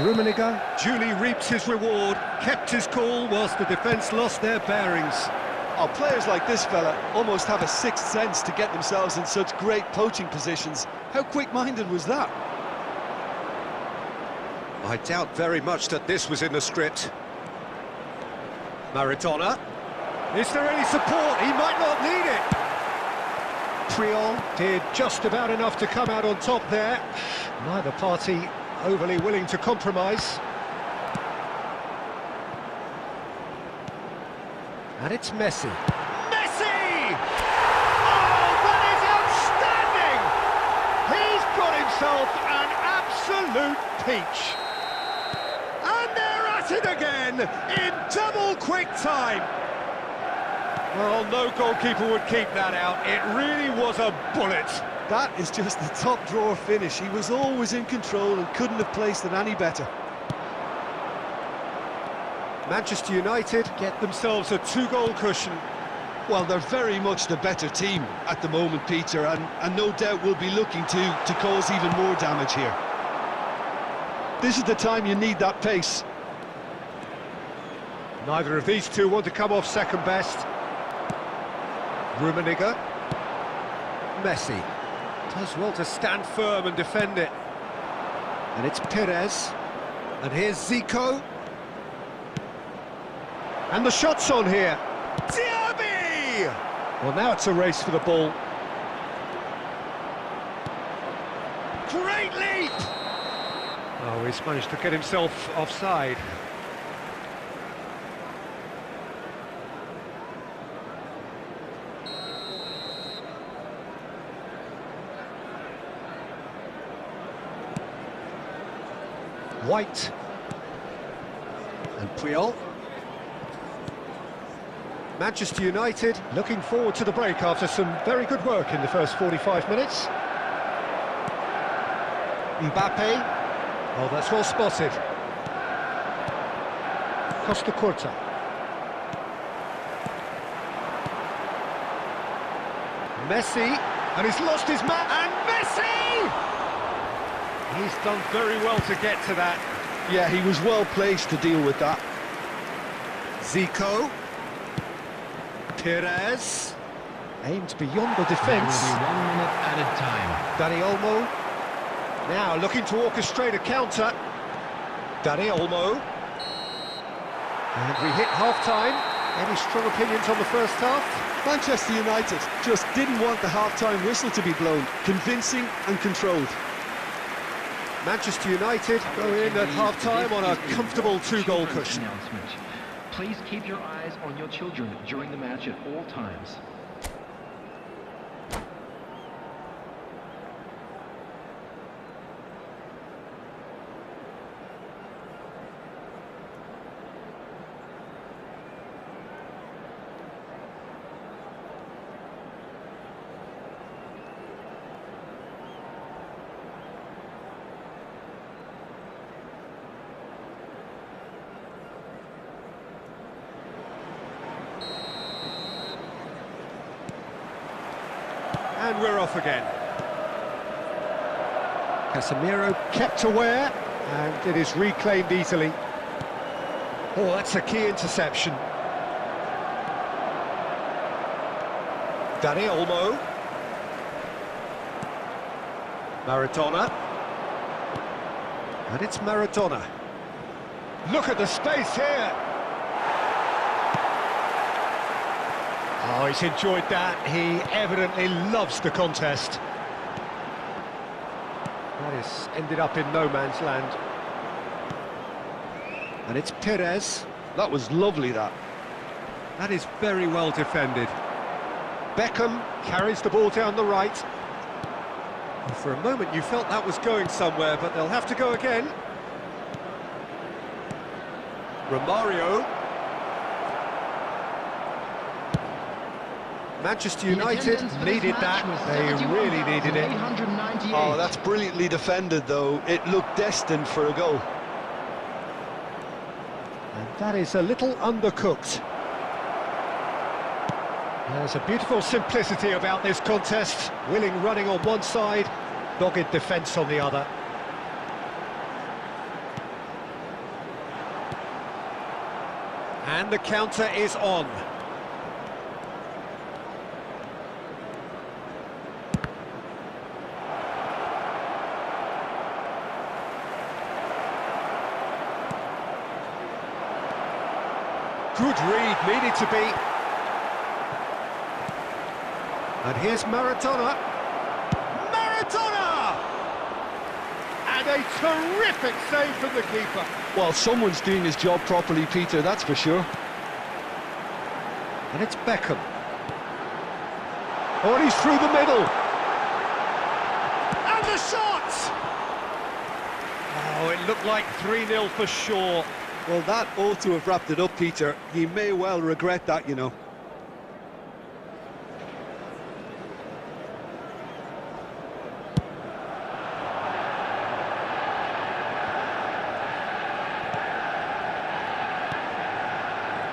Rummenigge duly reaps his reward, kept his cool whilst the defence lost their bearings. Oh, players like this fella almost have a sixth sense to get themselves in such great poaching positions. How quick-minded was that? I doubt very much that this was in the script. Maradona. Is there any support? He might not need it. Puyol did just about enough to come out on top there. Neither party overly willing to compromise. And it's Messi. Messi! Oh, that is outstanding! He's got himself an absolute peach. And they're at it again in double quick time. Well, no goalkeeper would keep that out. It really was a bullet. That is just the top drawer finish. He was always in control and couldn't have placed it any better. Manchester United get themselves a two-goal cushion. Well, they're very much the better team at the moment, Peter, and no doubt will be looking to cause even more damage here. This is the time you need that pace. Neither of these two want to come off second best. Rummenigge. Messi. Does well to stand firm and defend it. And it's Perez. And here's Zico. And the shot's on here. Diaby! Well, now it's a race for the ball. Great leap! Oh, he's managed to get himself offside. White. And Puyol. Manchester United looking forward to the break after some very good work in the first 45 minutes. Mbappe. Oh, that's well spotted. Costa Curta. Messi, and he's lost his man, and Messi! He's done very well to get to that. Yeah, he was well placed to deal with that. Zico. Perez. Aimed beyond the defence. There will be 1 minute added time. Dani Olmo. Now looking to orchestrate a counter. Dani Olmo. And we hit half-time. Any strong opinions on the first half? Manchester United just didn't want the half-time whistle to be blown. Convincing and controlled. Manchester United go in at half-time on a comfortable two-goal cushion. Please keep your eyes on your children during the match at all times. And we're off again. Casemiro kept aware, and it is reclaimed easily. Oh, that's a key interception. Dani Olmo. Maradona. And it's Maradona. Look at the space here. Oh, he's enjoyed that. He evidently loves the contest. That is ended up in no man's land. And it's Perez. That was lovely, that. That is very well defended. Beckham carries the ball down the right. And for a moment you felt that was going somewhere, but they'll have to go again. Romario. Manchester United needed that. They really needed it. Oh, that's brilliantly defended, though. It looked destined for a goal. And that is a little undercooked. There's a beautiful simplicity about this contest. Willing running on one side, dogged defence on the other. And the counter is on. Good read, needed to be. And here's Maradona. Maradona! And a terrific save from the keeper. Well, someone's doing his job properly, Peter, that's for sure. And it's Beckham. Oh, and he's through the middle. And the shot! Oh, it looked like 3-0 for sure. Well, that ought to have wrapped it up, Peter. He may well regret that, you know.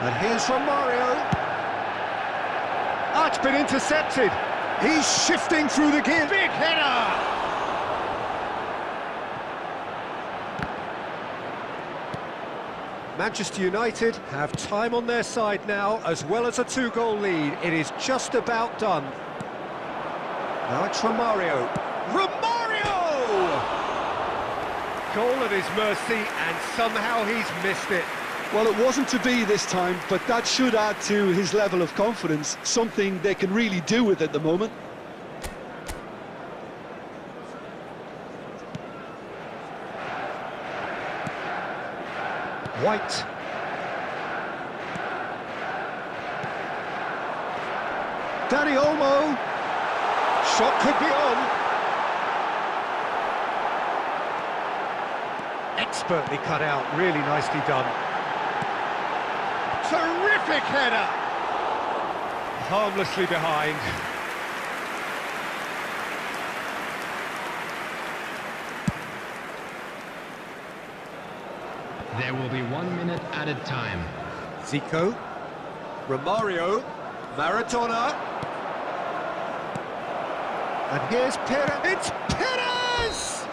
And here's Romario. Oh, it's been intercepted. He's shifting through the gear. Big header! Manchester United have time on their side now, as well as a 2-goal lead. It is just about done. Now it's Romario. Romario! Goal at his mercy, and somehow he's missed it. Well, it wasn't to be this time, but that should add to his level of confidence, something they can really do with at the moment. White. Dani Olmo. Shot could be on. Expertly cut out, really nicely done. Terrific header! Harmlessly behind. There will be 1 minute added time. Zico. Romario. Maradona. And here's Perez. It's Perez!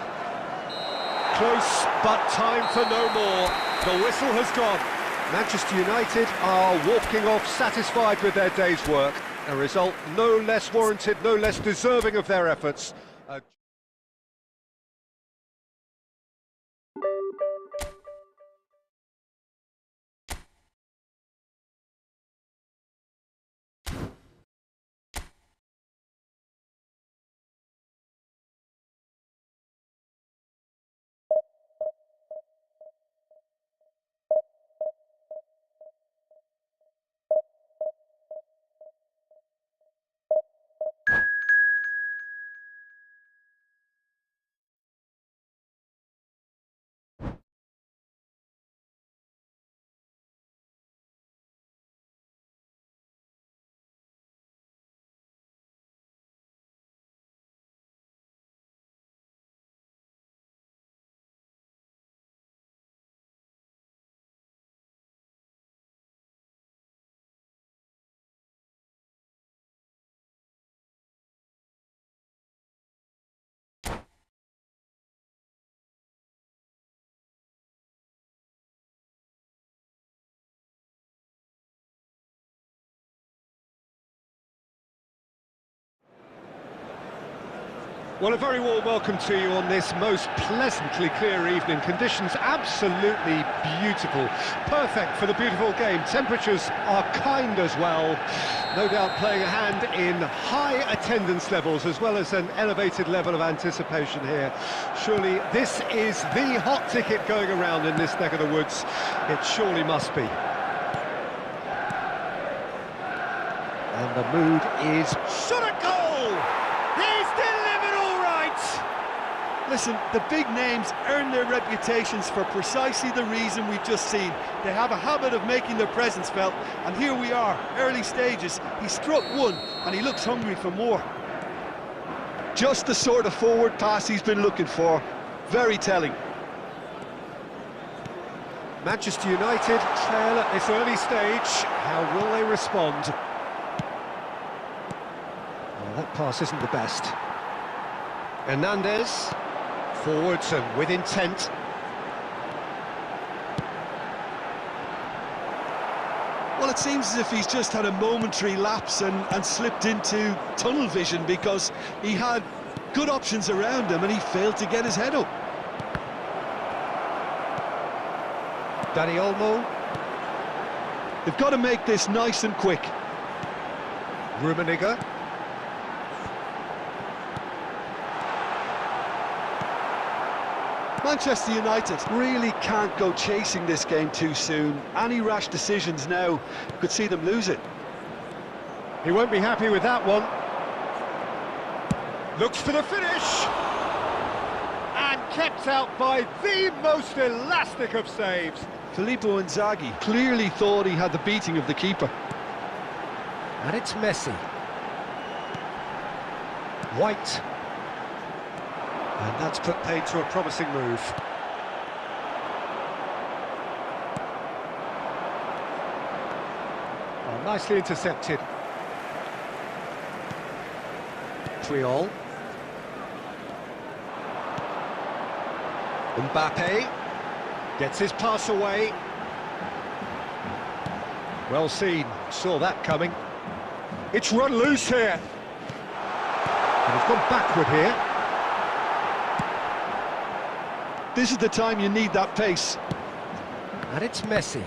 Close, but time for no more. The whistle has gone. Manchester United are walking off satisfied with their day's work. A result no less warranted, no less deserving of their efforts. Well, a very warm welcome to you on this most pleasantly clear evening. Conditions absolutely beautiful. Perfect for the beautiful game. Temperatures are kind as well. No doubt playing a hand in high attendance levels as well as an elevated level of anticipation here. Surely this is the hot ticket going around in this neck of the woods. It surely must be. And the mood is shot at goal! He's delivered all right! Listen, the big names earn their reputations for precisely the reason we've just seen. They have a habit of making their presence felt, and here we are, early stages. He struck one, and he looks hungry for more. Just the sort of forward pass he's been looking for. Very telling. Manchester United trail at this early stage. How will they respond? Well, that pass isn't the best. Hernandez, forwards and with intent. Well, it seems as if he's just had a momentary lapse and slipped into tunnel vision because he had good options around him and he failed to get his head up. Dani Olmo. They've got to make this nice and quick. Rummenigge. Manchester United really can't go chasing this game too soon. Any rash decisions now could see them lose it. He won't be happy with that one. Looks for the finish. And kept out by the most elastic of saves. Filippo Inzaghi clearly thought he had the beating of the keeper. And it's Messi. White. And that's put paid to a promising move. Oh, nicely intercepted. Puyol. Mbappe gets his pass away. Well seen, saw that coming. It's run loose here. And it's gone backward here. This is the time you need that pace. And it's Messi.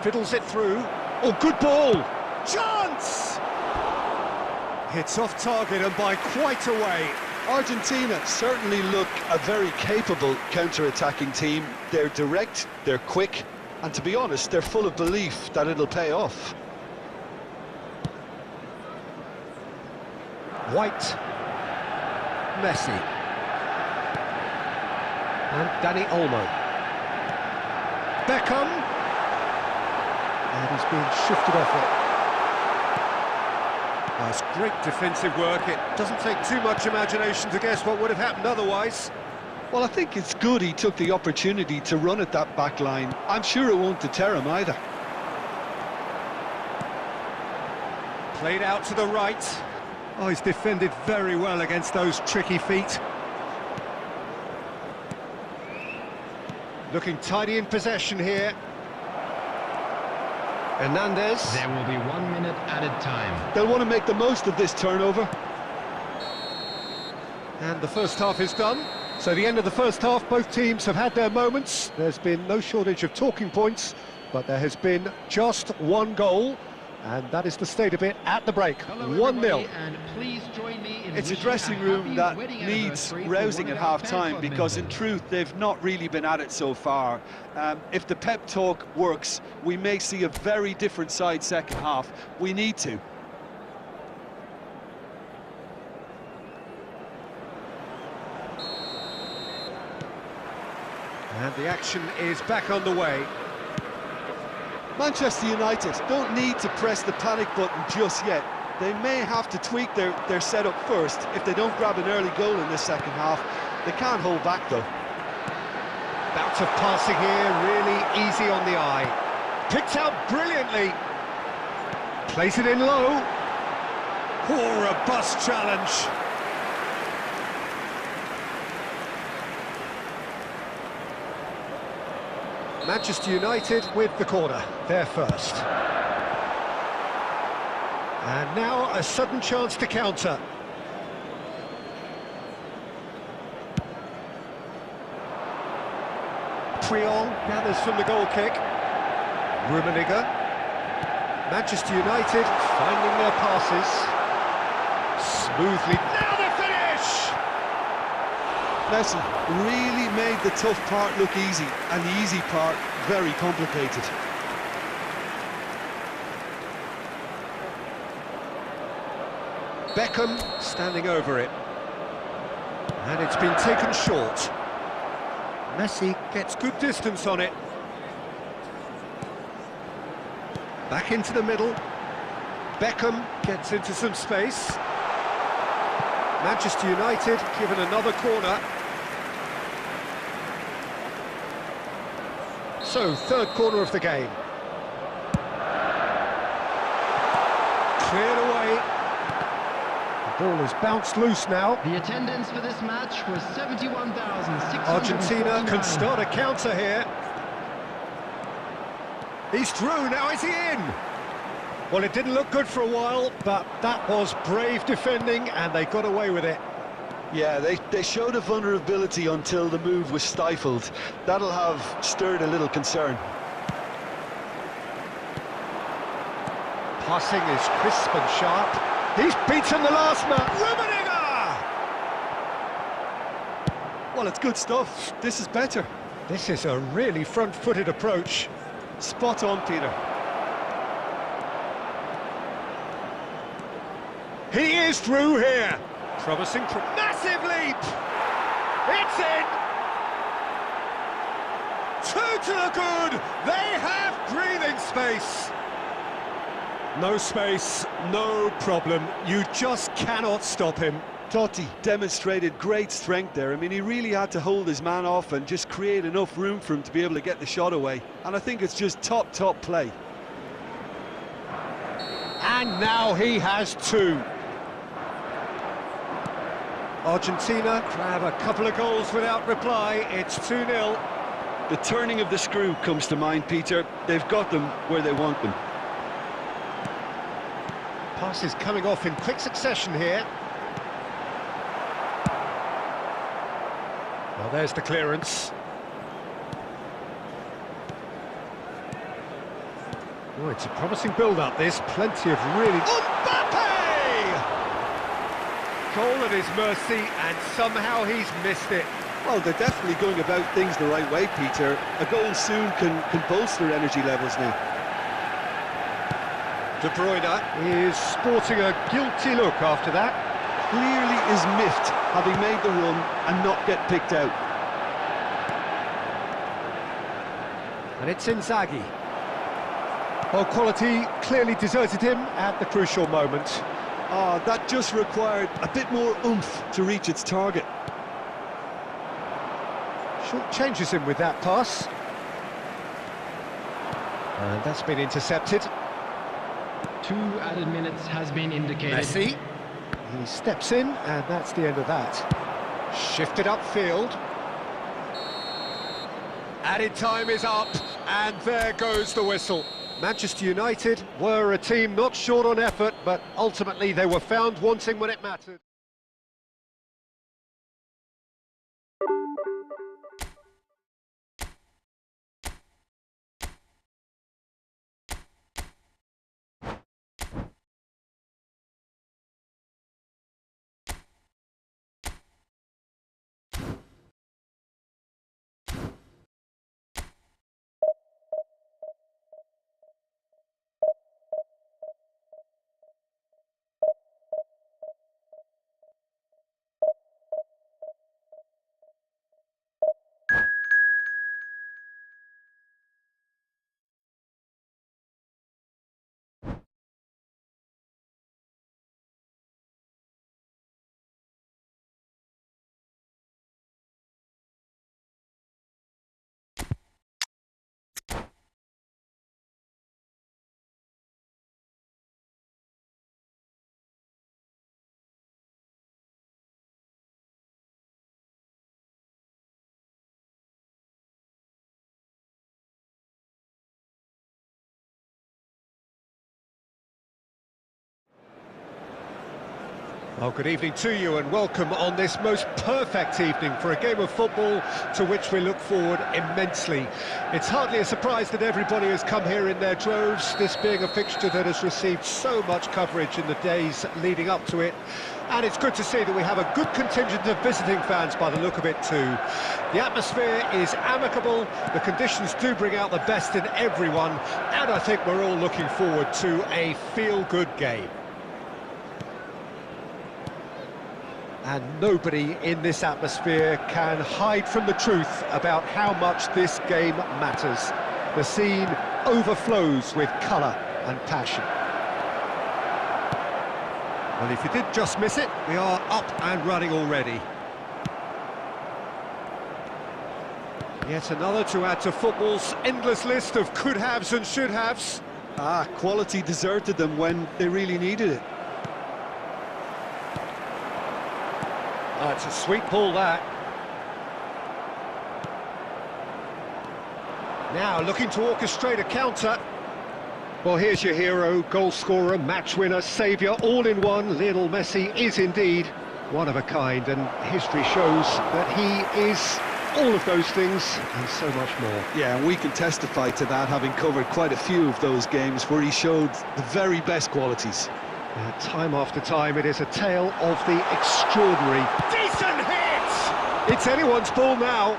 Fiddles it through. Oh, good ball! Chance! Hits off target and by quite a way. Argentina certainly look a very capable counter-attacking team. They're direct, they're quick, and to be honest, they're full of belief that it'll pay off. White. Messi. And Dani Olmo. Beckham. And he's being shifted off it. Oh, it's great defensive work. It doesn't take too much imagination to guess what would have happened otherwise. Well, I think it's good he took the opportunity to run at that back line. I'm sure it won't deter him either. Played out to the right. Oh, he's defended very well against those tricky feet. Looking tidy in possession here. Hernandez. There will be 1 minute added time. They'll want to make the most of this turnover. And the first half is done. So the end of the first half, both teams have had their moments. There's been no shortage of talking points, but there has been just one goal. And that is the state of it at the break. 1-0. And please join me in It's a wishing dressing a room happy that wedding needs anniversary to rousing one at of our half-time fan club because in members. truth they've not really been at it so far. If the pep talk works, we may see a very different side second half. We need to. And the action is back on the way. Manchester United don't need to press the panic button just yet. They may have to tweak their setup first if they don't grab an early goal in this second half. They can't hold back though. Bout of passing here, really easy on the eye. Picked out brilliantly. Plays it in low. Oh, robust challenge. Manchester United with the corner, they're first. And now a sudden chance to counter. Puyol gathers from the goal kick. Rummenigge. Manchester United finding their passes. Smoothly. Now the finish! Messi really made the tough part look easy, and the easy part very complicated. Beckham standing over it. And it's been taken short. Messi gets good distance on it. Back into the middle. Beckham gets into some space. Manchester United given another corner. So, third corner of the game. Cleared away. The ball has bounced loose now. The attendance for this match was 71,649. Argentina can start a counter here. He's through, now is he in? Well, it didn't look good for a while, but that was brave defending, and they got away with it. Yeah, they showed a vulnerability until the move was stifled. That'll have stirred a little concern. Passing is crisp and sharp. He's beaten the last man. Rummenigge! Well, it's good stuff. This is better. This is a really front-footed approach. Spot on, Peter. He is through here. Promising, massive leap! It's in! Two to the good! They have breathing space! No space, no problem. You just cannot stop him. Totti demonstrated great strength there. I mean, he really had to hold his man off and just create enough room for him to be able to get the shot away. And I think it's just top play. And now he has two. Argentina grab a couple of goals without reply. It's 2-0. The turning of the screw comes to mind, Peter. They've got them where they want them. Passes coming off in quick succession here. Well, there's the clearance. Oh, it's a promising build-up, this. Plenty of really... Mbappe! Goal at his mercy, and somehow he's missed it. Well, they're definitely going about things the right way, Peter. A goal soon can bolster energy levels now. De Bruyne is sporting a guilty look after that. Clearly is miffed, having made the run and not get picked out. And it's Inzaghi. Well, quality clearly deserted him at the crucial moment. That just required a bit more oomph to reach its target. Short changes him with that pass. And that's been intercepted. 2 added minutes has been indicated. Messi. He steps in, and that's the end of that. Shifted upfield. Added time is up, and there goes the whistle. Manchester United were a team not short on effort, but ultimately they were found wanting when it mattered. Oh, good evening to you and welcome on this most perfect evening for a game of football to which we look forward immensely. It's hardly a surprise that everybody has come here in their droves, this being a fixture that has received so much coverage in the days leading up to it. And it's good to see that we have a good contingent of visiting fans by the look of it too. The atmosphere is amicable, the conditions do bring out the best in everyone, and I think we're all looking forward to a feel-good game. And nobody in this atmosphere can hide from the truth about how much this game matters. The scene overflows with colour and passion. Well, if you did just miss it, we are up and running already. Yet another to add to football's endless list of could-haves and should-haves. Quality deserted them when they really needed it. It's a sweet ball, that. Now looking to orchestrate a counter. Well, here's your hero, goal scorer, match winner, saviour, all in one. Lionel Messi is indeed one of a kind, and history shows that he is all of those things and so much more. Yeah, and we can testify to that, having covered quite a few of those games where he showed the very best qualities. Time after time, it is a tale of the extraordinary. Decent hit! It's anyone's ball now.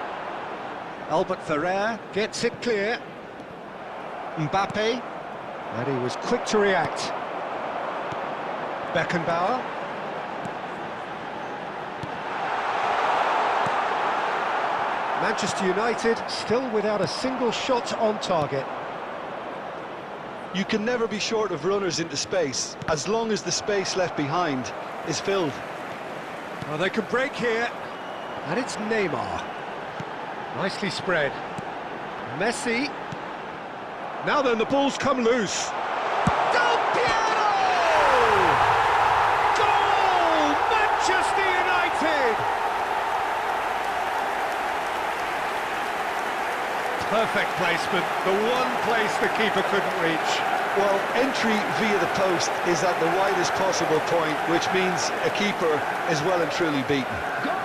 Albert Ferrer gets it clear. Mbappe, and he was quick to react. Beckenbauer. Manchester United still without a single shot on target. You can never be short of runners into space, as long as the space left behind is filled. Well, they can break here, and it's Neymar. Nicely spread. Messi. Now then, the ball's come loose. Del Piero! Goal! Manchester United! Perfect placement, the one place the keeper couldn't reach. Well, entry via the post is at the widest possible point, which means a keeper is well and truly beaten. Goal!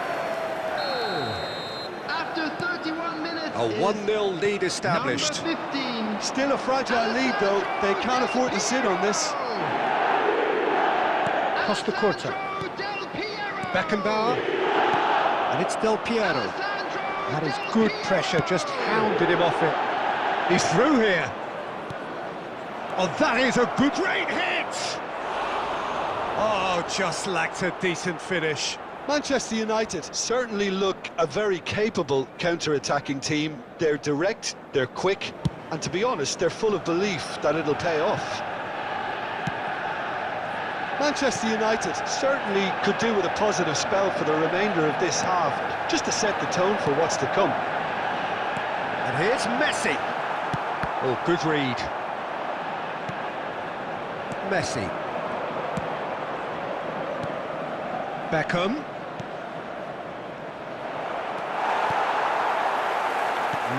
After 31 minutes, A 1-0 lead established. Number 15. Still a fragile lead, though. They can't afford to sit on this. Costa Curta. Del Piero. Beckenbauer. And it's Del Piero. That is good pressure, just hounded him off it. He's through here. Oh, that is a good, great hit! Oh, just lacked a decent finish. Manchester United certainly look a very capable counter-attacking team. They're direct, they're quick, and to be honest, they're full of belief that it'll pay off. Manchester United certainly could do with a positive spell for the remainder of this half, just to set the tone for what's to come. And here's Messi. Oh, good read. Messi. Beckham.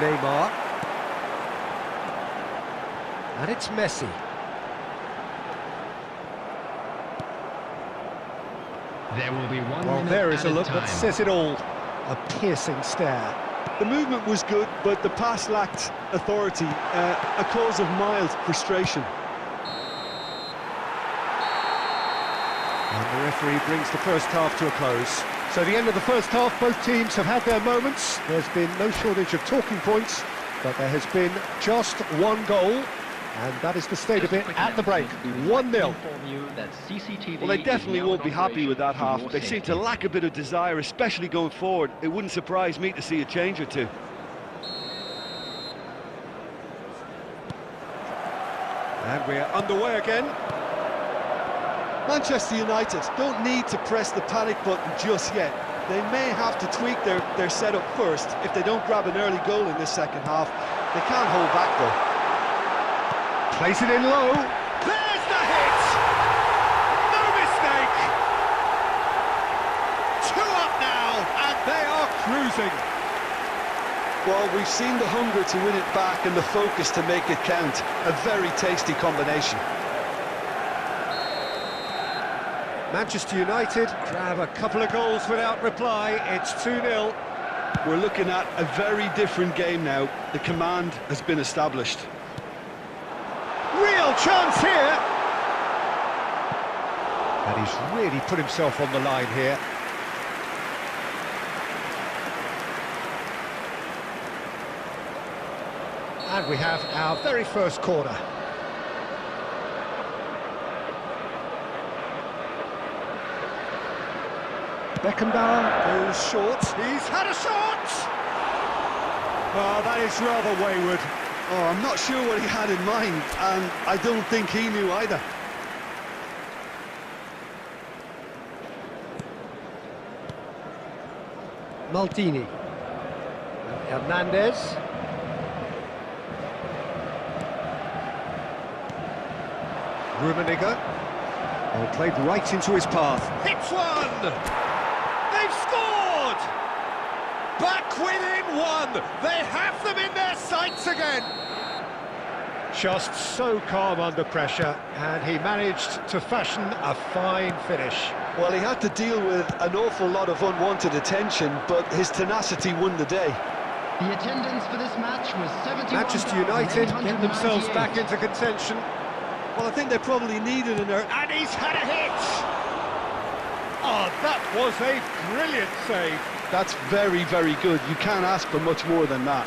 Neymar. And it's Messi. There will be 1 Well, minute there is a added look time. that says it all. A piercing stare. The movement was good, but the pass lacked authority, a cause of mild frustration. And the referee brings the first half to a close. So the end of the first half, both teams have had their moments. There's been no shortage of talking points, but there has been just one goal, and that is the state of it at the break. 1-0. Well, they definitely won't be happy with that half. They seem to lack a bit of desire, especially going forward. It wouldn't surprise me to see a change or two. And we're underway again. Manchester United don't need to press the panic button just yet. They may have to tweak their setup first if they don't grab an early goal in this second half. They can't hold back though. Plays it in low. There's the hit! No mistake! 2 up now, and they are cruising. Well, we've seen the hunger to win it back and the focus to make it count. A very tasty combination. Manchester United grab a couple of goals without reply. It's 2-0. We're looking at a very different game now. The command has been established. Real chance here. And he's really put himself on the line here. And we have our very first corner. Beckenbauer goes short. He's had a shot! Oh, that is rather wayward. Oh, I'm not sure what he had in mind, and I don't think he knew either. Maldini. And Hernandez. Rummenigge. Oh, played right into his path. Hits one! They've scored! Back within one! They have them in their sights again! Just so calm under pressure, and he managed to fashion a fine finish. Well, he had to deal with an awful lot of unwanted attention, but his tenacity won the day. The attendance for this match was 71,898. Manchester United get themselves back into contention. Well, I think they probably needed an early... And he's had a hit! Oh, that was a brilliant save. That's very, very good. You can't ask for much more than that.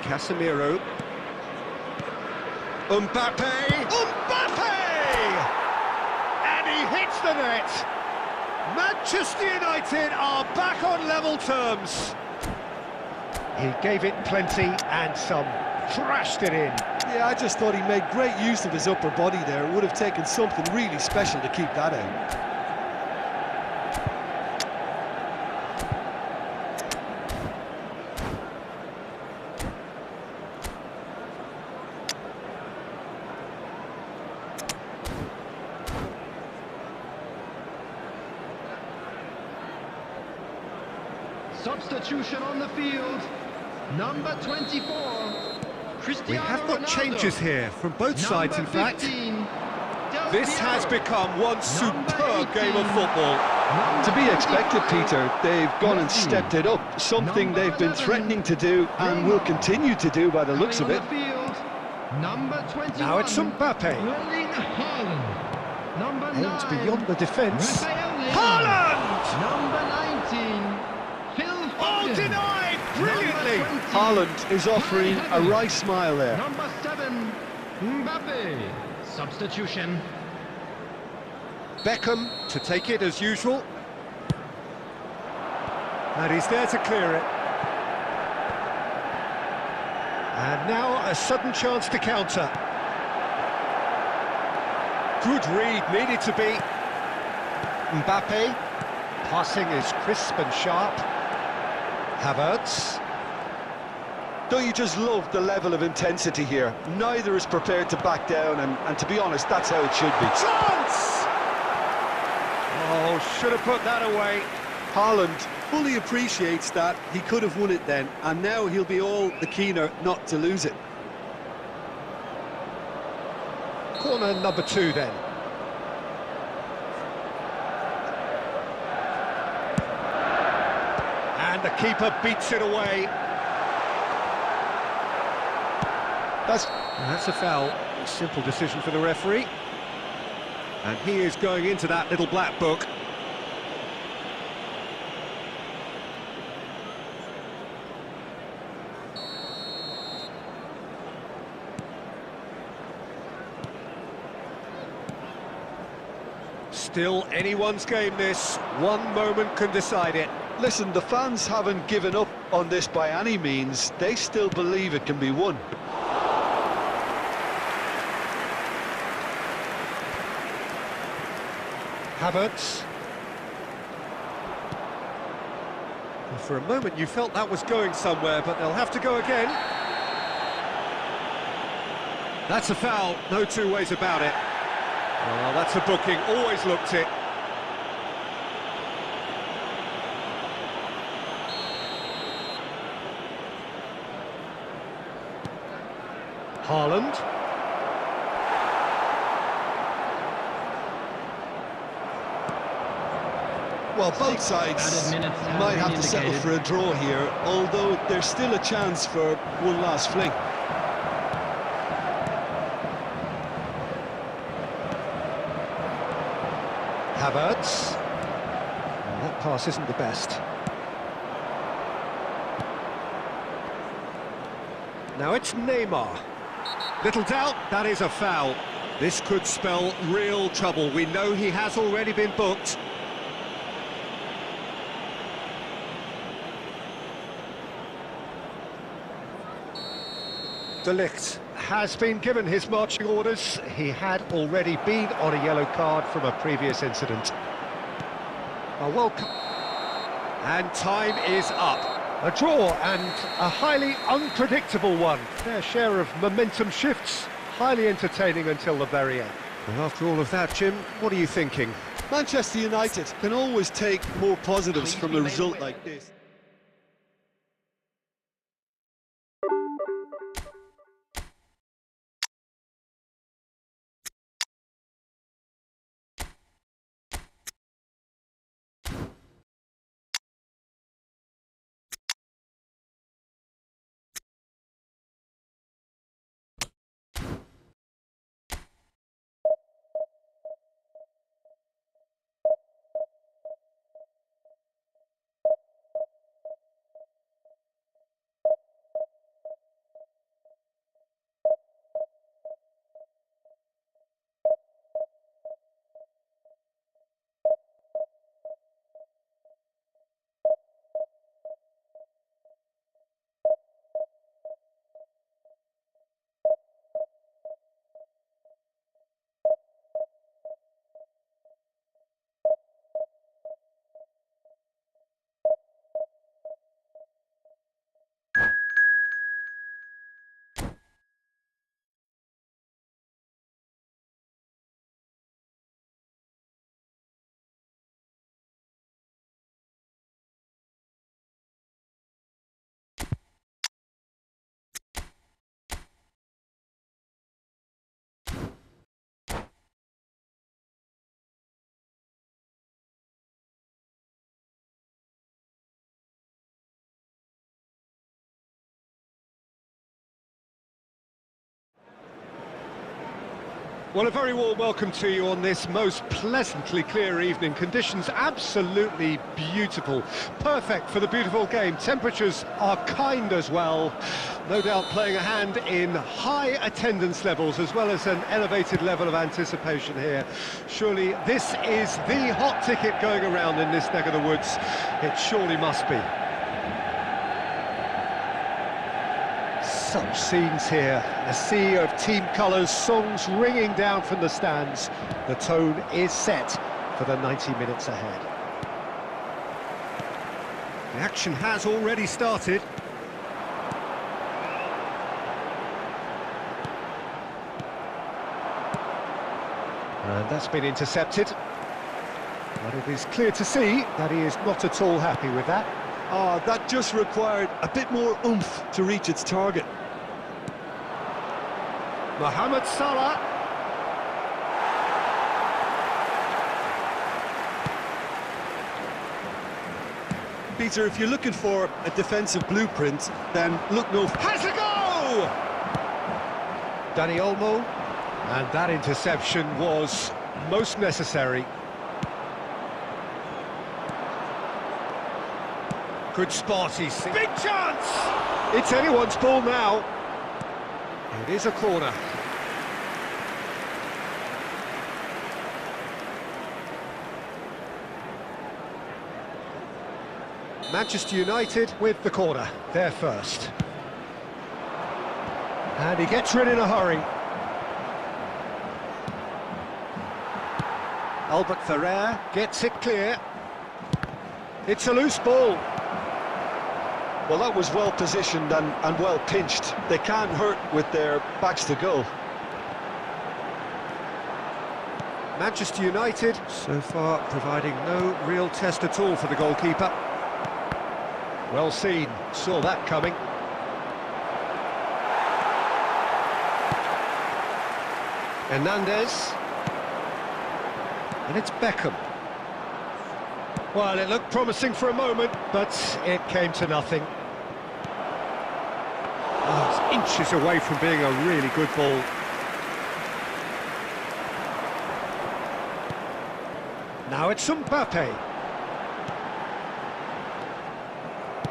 Casemiro. Mbappe! Mbappe! And he hits the net! Manchester United are back on level terms. He gave it plenty and some. Thrashed it in. Yeah, I just thought he made great use of his upper body there. It would have taken something really special to keep that out. Substitution on the field. Number 24. We have got changes here from both sides, in fact. This has become one superb game of football. To be expected, Peter. They've gone and stepped it up, something they've been threatening to do and will continue to do by the looks of it. Now it's Mbappe. Aims beyond the defence. Haaland! Oh, denied brilliantly! Haaland is offering a wry smile there. Number 7, Mbappe. Substitution. Beckham to take it as usual. And he's there to clear it. And now a sudden chance to counter. Good read, needed to be. Mbappe. Passing is crisp and sharp. Havertz. Don't you just love the level of intensity here? Neither is prepared to back down, and to be honest, that's how it should be. Chance! Oh, should have put that away. Haaland fully appreciates that. He could have won it then, and now he'll be all the keener not to lose it. Corner number 2 then. And the keeper beats it away. That's a foul. A simple decision for the referee. And he is going into that little black book. Still anyone's game this. One moment can decide it. Listen, the fans haven't given up on this by any means. They still believe it can be won. Havertz. Well, for a moment you felt that was going somewhere, but they'll have to go again. That's a foul, no two ways about it. Well, that's a booking, always looked it. Haaland. Well, both sides Added minutes might have have been to settle indicated. for a draw here, although there's still a chance for one last fling. Havertz. Well, that pass isn't the best. Now it's Neymar. Little doubt, that is a foul. This could spell real trouble. We know he has already been booked. De Ligt has been given his marching orders. He had already been on a yellow card from a previous incident. And time is up. A draw and a highly unpredictable one. Their share of momentum shifts, highly entertaining until the very end. And after all of that, Jim, what are you thinking? Manchester United can always take more positives from a result like this. Well, a very warm welcome to you on this most pleasantly clear evening. Conditions absolutely beautiful. Perfect for the beautiful game. Temperatures are kind as well. No doubt playing a hand in high attendance levels as well as an elevated level of anticipation here. Surely this is the hot ticket going around in this neck of the woods. It surely must be. Such scenes here, a sea of team colours, songs ringing down from the stands. The tone is set for the 90 minutes ahead. The action has already started. And that's been intercepted. But it is clear to see that he is not at all happy with that. That just required a bit more oomph to reach its target. Mohamed Salah. Peter, if you're looking for a defensive blueprint, then look no... Has a go! Dani Olmo. And that interception was most necessary. Good spot, he's... Big chance! It's anyone's ball now. It is a corner. Manchester United with the corner, there first. And he gets rid in a hurry. Albert Ferrer gets it clear. It's a loose ball. Well, that was well positioned and well pinched. They can't hurt with their backs to goal. Manchester United, so far providing no real test at all for the goalkeeper. Well seen, saw that coming. Hernandez. And it's Beckham. Well, it looked promising for a moment, but it came to nothing. Oh, it's inches away from being a really good ball. Now it's Mbappe.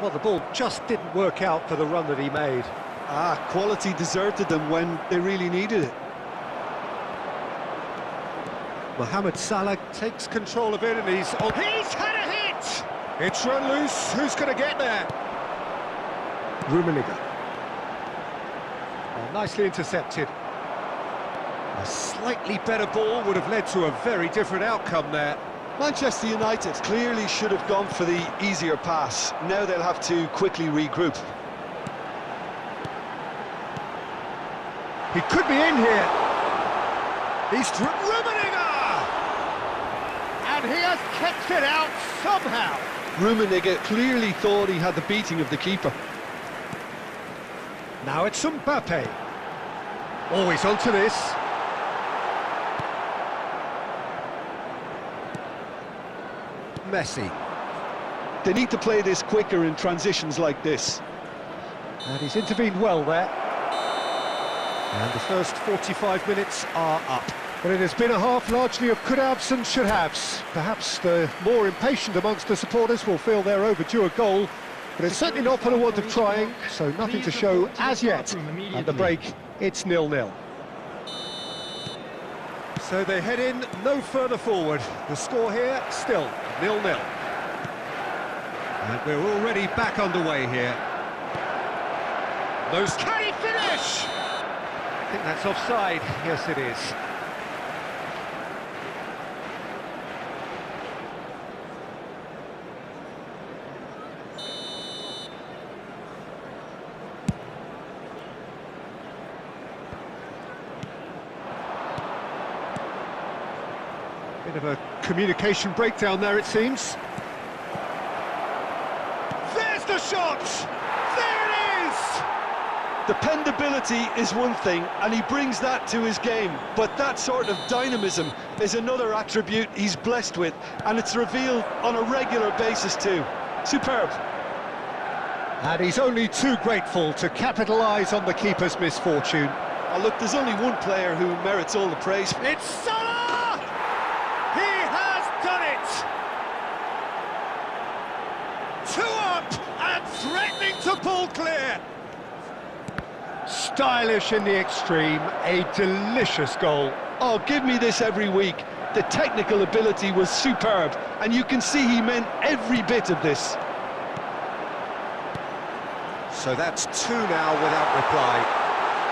Well, the ball just didn't work out for the run that he made. Quality deserted them when they really needed it. Mohamed Salah takes control of it and he's had a hit! It's run loose, who's going to get there? Rummenigge. Oh, nicely intercepted. A slightly better ball would have led to a very different outcome there. Manchester United clearly should have gone for the easier pass. Now they'll have to quickly regroup. He could be in here. He's Rummenigge! And he has kept it out somehow. Rummenigge clearly thought he had the beating of the keeper. Now it's Mbappe. Always onto this. Messi. They need to play this quicker in transitions like this. And he's intervened well there. And the first 45 minutes are up. But it has been a half largely of could-haves and should-haves. Perhaps the more impatient amongst the supporters will feel they're overdue a goal, but it's certainly not for the want of trying, so nothing to show as yet. At the break, it's 0-0. So they head in no further forward. The score here, still 0-0. And we're already back underway here. Can he finish? I think that's offside. Yes, it is. Bit of a communication breakdown there, it seems. There's the shot! There it is! Dependability is one thing, and he brings that to his game, but that sort of dynamism is another attribute he's blessed with, and it's revealed on a regular basis too. Superb. And he's only too grateful to capitalise on the keeper's misfortune. Oh, look, there's only one player who merits all the praise. It's Salah! He has done it! 2 up and threatening to pull clear. Stylish in the extreme, a delicious goal. Oh, give me this every week. The technical ability was superb, and you can see he meant every bit of this. So that's 2 now without reply.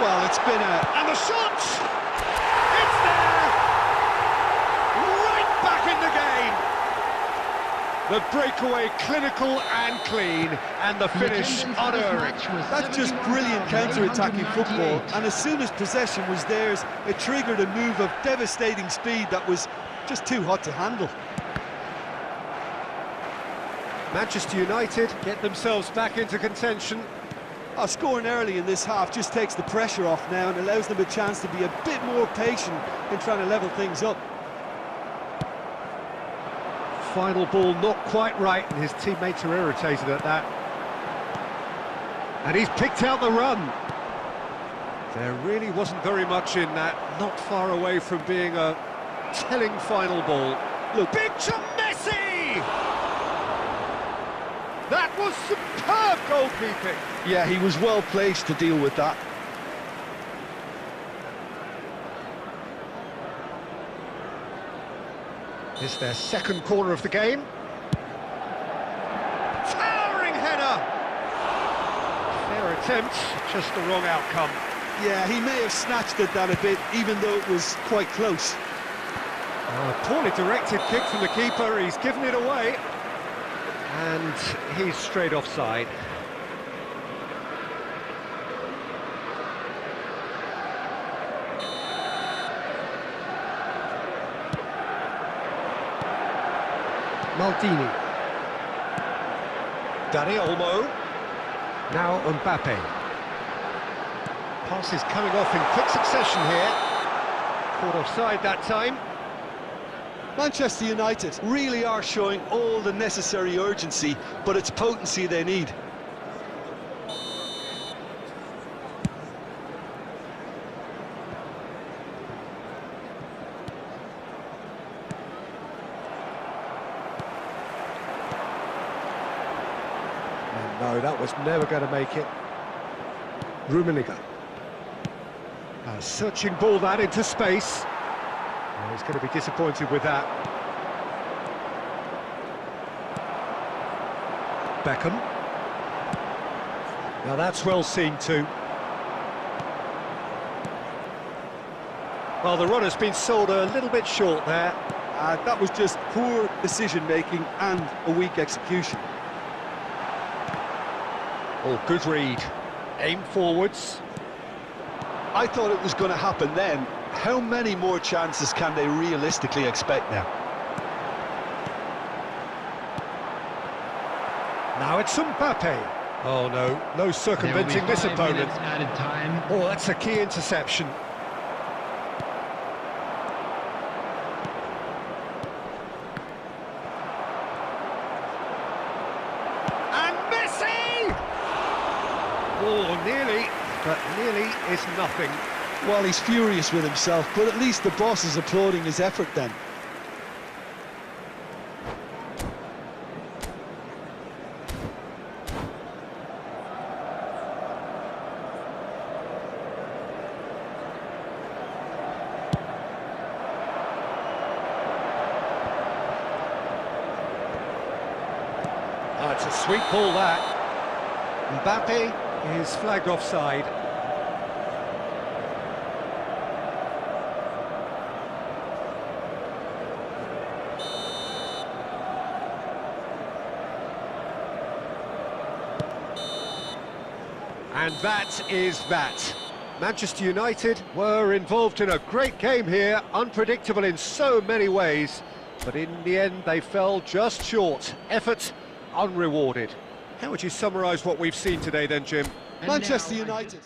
Well, it's been And the shot! It's there! Right back in the game! The breakaway clinical and clean, and the finish unerring. That's just brilliant counter-attacking football, and as soon as possession was theirs, it triggered a move of devastating speed that was just too hot to handle. Manchester United get themselves back into contention. Scoring early in this half just takes the pressure off now and allows them a chance to be a bit more patient in trying to level things up. Final ball not quite right, and his teammates are irritated at that. And he's picked out the run. There really wasn't very much in that, not far away from being a telling final ball. Look, big to Messi! That was superb goalkeeping. Yeah, he was well placed to deal with that. It's their second corner of the game. Towering header! Fair attempt, just the wrong outcome. Yeah, he may have snatched at that a bit, even though it was quite close. Poorly directed kick from the keeper, he's given it away. And he's straight offside. Maldini. Dani Olmo. Now Mbappe. Pass is coming off in quick succession here. Caught offside that time. Manchester United really are showing all the necessary urgency, but it's potency they need. No, that was never going to make it. Rummenigge. A searching ball that into space. Oh, he's going to be disappointed with that. Beckham. Now that's well seen too. Well, the runner's been sold a little bit short there. That was just poor decision-making and a weak execution. Oh, good read. Aim forwards. I thought it was going to happen then. How many more chances can they realistically expect now? Now it's Mbappe. Oh no, no circumventing this opponent. Added time. Oh, that's a key interception. And Messi! Oh, nearly, but nearly is nothing. Well, he's furious with himself, but at least the boss is applauding his effort then. Oh, it's a sweet ball that. Mbappe is flagged offside. And that is that. Manchester United were involved in a great game here, unpredictable in so many ways, but in the end they fell just short. Effort unrewarded. How would you summarise what we've seen today then, Jim? Manchester United.